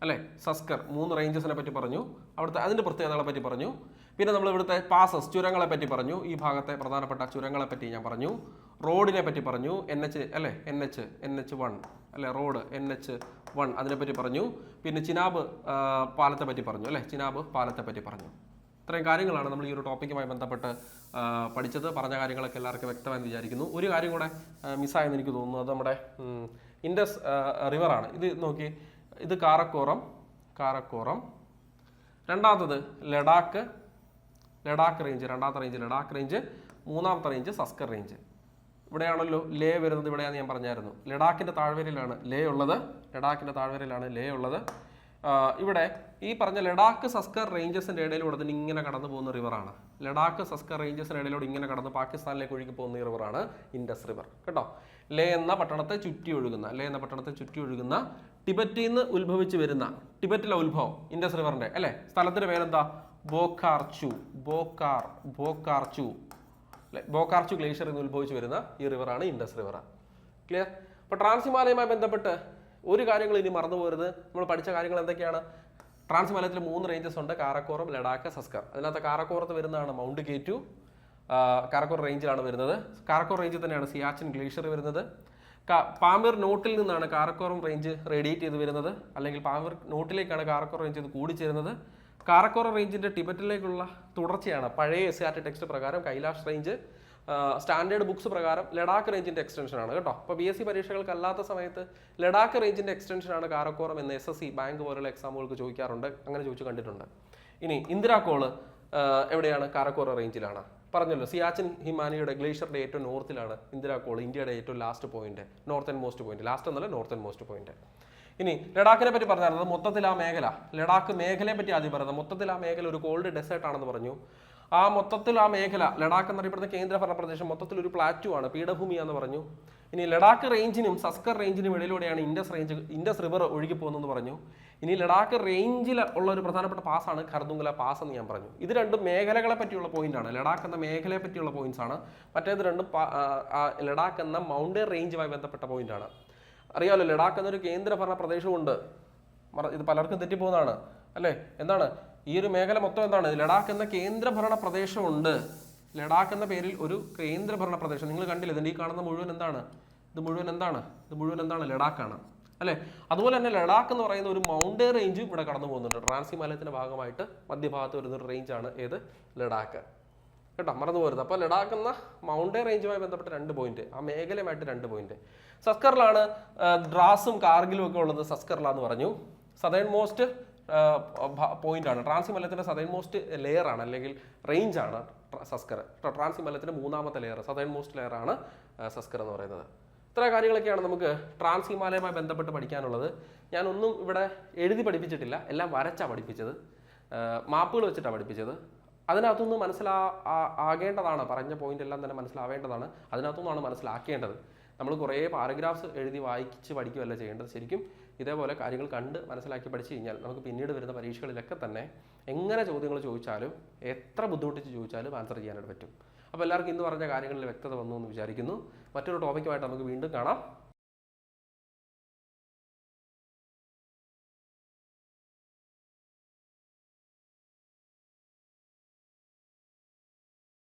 അല്ലെ, സസ്കർ, 3 റേഞ്ചസിനെ പറ്റി പറഞ്ഞു. അവിടുത്തെ അതിന്റെ പ്രത്യേകതകളെ പറ്റി പറഞ്ഞു. പിന്നെ നമ്മൾ ഇവിടുത്തെ പാസസ്, ചുരങ്ങളെ പറ്റി പറഞ്ഞു. ഈ ഭാഗത്തെ പ്രധാനപ്പെട്ട ചുരങ്ങളെ പറ്റി ഞാൻ പറഞ്ഞു. റോഡിനെ പറ്റി പറഞ്ഞു. NH1 അല്ലെ, റോഡ് NH1 അതിനെപ്പറ്റി പറഞ്ഞു. പിന്നെ ചിനാബ് പാലത്തെ പറ്റി പറഞ്ഞു അല്ലെ, ഇത്രയും കാര്യങ്ങളാണ് നമ്മൾ ഈ ഒരു ടോപ്പിക്കുമായി ബന്ധപ്പെട്ട് പഠിച്ചത്. പറഞ്ഞ കാര്യങ്ങളൊക്കെ എല്ലാവർക്കും വ്യക്തമായെന്ന് വിചാരിക്കുന്നു. ഒരു കാര്യം കൂടെ മിസ്സായെന്ന് എനിക്ക് തോന്നുന്നു, അത് നമ്മുടെ ഇൻഡസ് റിവറാണ്. ഇത് നോക്കി, ഇത് കാരക്കോറം, രണ്ടാമത്തത് ലഡാക്ക് റേഞ്ച്, ലഡാക്ക് റേഞ്ച്, മൂന്നാമത്തെ റേഞ്ച് സസ്കർ റേഞ്ച്. ഇവിടെയാണല്ലോ ലേ വരുന്നത്, ഇവിടെയാണെന്ന് ഞാൻ പറഞ്ഞായിരുന്നു. ലഡാക്കിന്റെ താഴ്വരയിലാണ് ലേ ഉള്ളത്. ഇവിടെ ഈ പറഞ്ഞ ലഡാക്ക് സസ്കർ റേഞ്ചസിന്റെ ഇടയിലൂടെ തന്നെ ഇങ്ങനെ കടന്നു പോകുന്ന റിവറാണ്. ലഡാക്ക് സസ്കർ റേഞ്ചസിന്റെ ഇടയിലൂടെ ഇങ്ങനെ കടന്ന് പാകിസ്ഥാനിലേക്ക് ഒഴുകി പോകുന്ന ഈ റിവറാണ് ഇൻഡസ് റിവർ കേട്ടോ. ലേ എന്ന പട്ടണത്തെ ചുറ്റി ഒഴുകുന്ന ടിബറ്റിൽ നിന്ന് ഉത്ഭവിച്ച് വരുന്ന, ടിബറ്റിലെ ഉത്ഭവം ഇൻഡസ് റിവറിന്റെ അല്ലെ. സ്ഥലത്തിന്റെ പേരെന്താ? ബോക്കാർച്ചു ഗ്ലേഷ്യറിൽ നിന്ന് ഉത്ഭവിച്ച് വരുന്ന ഈ റിവറാണ് ഇൻഡസ് റിവർ. ക്ലിയർ? അപ്പൊ ട്രാൻസ് ഹിമാലയവുമായി ബന്ധപ്പെട്ട് ഒരു കാര്യങ്ങൾ ഇനി മറന്നു പോരുത്. നമ്മൾ പഠിച്ച കാര്യങ്ങൾ എന്തൊക്കെയാണ്? ട്രാൻസ് ഹിമാലയത്തിൽ 3 റേഞ്ചസ് ഉണ്ട്, കാരക്കോറം, ലഡാക്ക്, സസ്കർ. അതിനകത്ത് കാരക്കോറത്ത് വരുന്നതാണ് മൗണ്ട് K2, കാരക്കോർ റേഞ്ചിലാണ് വരുന്നത്. കാരക്കോർ റേഞ്ചിൽ തന്നെയാണ് സിയാച്ചിൻ ഗ്ലേഷ്യർ വരുന്നത്. പാമീർ നോട്ടിൽ നിന്നാണ് കാരക്കോറം റേഞ്ച് റേഡിയേറ്റ് ചെയ്ത് വരുന്നത്, അല്ലെങ്കിൽ പാമീർ നോട്ടിലേക്കാണ് കാരക്കോർ റേഞ്ച് ഇത് കൂടിച്ചേരുന്നത്. കാരക്കോറം റേഞ്ചിന്റെ ടിബറ്റിലേക്കുള്ള തുടർച്ചയാണ് പഴയ SCERT ടെക്സ്റ്റ് പ്രകാരം കൈലാഷ് റേഞ്ച്, സ്റ്റാൻഡേർഡ് ബുക്സ് പ്രകാരം ലഡാക്ക് റേഞ്ചിന്റെ എക്സ്റ്റൻഷൻ ആണ് കേട്ടോ. അപ്പോൾ BSc പരീക്ഷകൾക്ക് അല്ലാത്ത സമയത്ത് ലഡാക്ക് റേഞ്ചിന്റെ എക്സ്റ്റൻഷൻ ആണ് കാരക്കോറം എന്ന് SSC ബാങ്ക് പോലുള്ള എക്സാമുകൾക്ക് ചോദിക്കാറുണ്ട്, അങ്ങനെ ചോദിച്ചു കണ്ടിട്ടുണ്ട്. ഇനി ഇന്ദിരാകോള് എവിടെയാണ്? കാരക്കോറ റേഞ്ചിലാണ്. പറഞ്ഞല്ലോ, സിയാച്ചിൻ ഹിമാലയയുടെ ഗ്ലേഷ്യറിന്റെ ഏറ്റവും നോർത്തിലാണ് ഇന്ദിരാകോൾ, ഇന്ത്യയുടെ ഏറ്റവും last point, northern most point. ഇനി ലഡാക്കിനെ പറ്റി പറഞ്ഞാൽ മൊത്തത്തിൽ ആ മേഖല, ലഡാക്ക് മേഖലയെ പറ്റി ആദ്യം പറയുന്നത്. മൊത്തത്തിൽ ആ മേഖല ഒരു കോൾഡ് ഡെസേർട്ട് ആണെന്ന് പറഞ്ഞു. മൊത്തത്തിൽ ആ മേഖല ലഡാക്ക് എന്നറിയപ്പെടുന്ന കേന്ദ്രഭരണ പ്രദേശം മൊത്തത്തിൽ ഒരു പ്ലാറ്റു ആണ്, പീഠഭൂമിയാന്ന് പറഞ്ഞു. ഇനി ലഡാക്ക് റേഞ്ചിനും സസ്കർ റേഞ്ചിനും ഇടയിലൂടെയാണ് ഇൻഡസ് റിവർ ഒഴുകി പോകുന്നതെന്ന് പറഞ്ഞു. ഇനി ലഡാക്ക് റേഞ്ചിൽ ഉള്ള ഒരു പ്രധാനപ്പെട്ട പാസ്സാണ് ഖർദുംഗ്ല പാസ് എന്ന് ഞാൻ പറഞ്ഞു. ഇത് രണ്ടും മേഖലകളെ പറ്റിയുള്ള പോയിന്റാണ്. ലഡാക്ക് എന്ന മേഖലയെ പറ്റിയുള്ള പോയിന്റ്സ് ആണ്. മറ്റേത് രണ്ടും ലഡാക്ക് എന്ന മൗണ്ടൻ റേഞ്ചുമായി ബന്ധപ്പെട്ട പോയിന്റാണ്. അറിയാമല്ലോ, ലഡാക്ക് എന്നൊരു കേന്ദ്രഭരണ പ്രദേശമുണ്ട്. ഇത് പലർക്കും തെറ്റിപ്പോകുന്നതാണ് അല്ലേ. എന്താണ് ഈ ഒരു മേഖല മൊത്തം? എന്താണ് ലഡാക്ക് എന്ന കേന്ദ്രഭരണ പ്രദേശമുണ്ട്. ലഡാക്ക് എന്ന പേരിൽ ഒരു കേന്ദ്രഭരണ പ്രദേശം നിങ്ങൾ കണ്ടില്ല. ഇതിൻ്റെ ഈ കാണുന്ന മുഴുവൻ എന്താണ്? ഇത് മുഴുവൻ എന്താണ്? ലഡാക്കാണ് അല്ലേ. അതുപോലെ തന്നെ ലഡാക്ക് എന്ന് പറയുന്ന ഒരു മൗണ്ടൻ റേഞ്ചും ഇവിടെ കടന്നു പോകുന്നുണ്ട്. ട്രാൻസ് ഹിമാലയത്തിന്റെ ഭാഗമായിട്ട് മധ്യഭാഗത്ത് വരുന്ന ഒരു റേഞ്ചാണ് ഏത്? ലഡാക്ക്. കേട്ടോ, മറന്നു പോരുത്. അപ്പോൾ ലഡാക്ക് എന്ന മൗണ്ടൻ റേഞ്ചുമായി ബന്ധപ്പെട്ട 2 പോയിന്റ്, ആ മേഖലയുമായിട്ട് 2 പോയിന്റ്. സസ്കറിലാണ് ഡ്രാസും കാർഗിലും ഒക്കെ ഉള്ളത്. സസ്കറിലാന്ന് പറഞ്ഞു. സദേൺ മോസ്റ്റ് പോയിന്റ് ആണ്. ട്രാൻസ് ഹിമാലയത്തിന്റെ സദേൺ മോസ്റ്റ് ലെയർ ആണ്, അല്ലെങ്കിൽ റേഞ്ച് ആണ് സസ്കർ. ട്രാൻസ് ഹിമാലയത്തിന്റെ 3ാമത്തെ ലെയർ, സദേൺ മോസ്റ്റ് ലെയർ ആണ് സസ്കർ എന്ന് പറയുന്നത്. ഇത്ര കാര്യങ്ങളൊക്കെയാണ് നമുക്ക് ട്രാൻസ് ഹിമാലയവുമായി ബന്ധപ്പെട്ട് പഠിക്കാനുള്ളത്. ഞാനൊന്നും ഇവിടെ എഴുതി പഠിപ്പിച്ചിട്ടില്ല, എല്ലാം വരച്ചാണ് പഠിപ്പിച്ചത്, മാപ്പുകൾ വെച്ചിട്ടാണ് പഠിപ്പിച്ചത്. അതിനകത്തുനിന്ന് ആകേണ്ടതാണ്, പറഞ്ഞ പോയിന്റ് എല്ലാം തന്നെ മനസ്സിലാവേണ്ടതാണ്. അതിനകത്തുനിന്നാണ് മനസ്സിലാക്കേണ്ടത്. നമ്മൾ കുറേ പാരഗ്രാഫ്സ് എഴുതി വായിച്ച് പഠിക്കുകയല്ല ചെയ്യേണ്ടത്. ശരിക്കും ഇതേപോലെ കാര്യങ്ങൾ കണ്ട് മനസ്സിലാക്കി പഠിച്ചു കഴിഞ്ഞാൽ നമുക്ക് പിന്നീട് വരുന്ന പരീക്ഷകളിലൊക്കെ തന്നെ എങ്ങനെ ചോദ്യങ്ങൾ ചോദിച്ചാലും എത്ര ബുദ്ധിമുട്ടിച്ച് ചോദിച്ചാലും ആൻസർ ചെയ്യാനായിട്ട് പറ്റും. അപ്പോൾ എല്ലാവർക്കും ഇന്ന് പറഞ്ഞ കാര്യങ്ങളിൽ വ്യക്തത വന്നു എന്ന് വിചാരിക്കുന്നു. മറ്റൊരു ടോപ്പിക്കുമായിട്ട് നമുക്ക് വീണ്ടും കാണാം.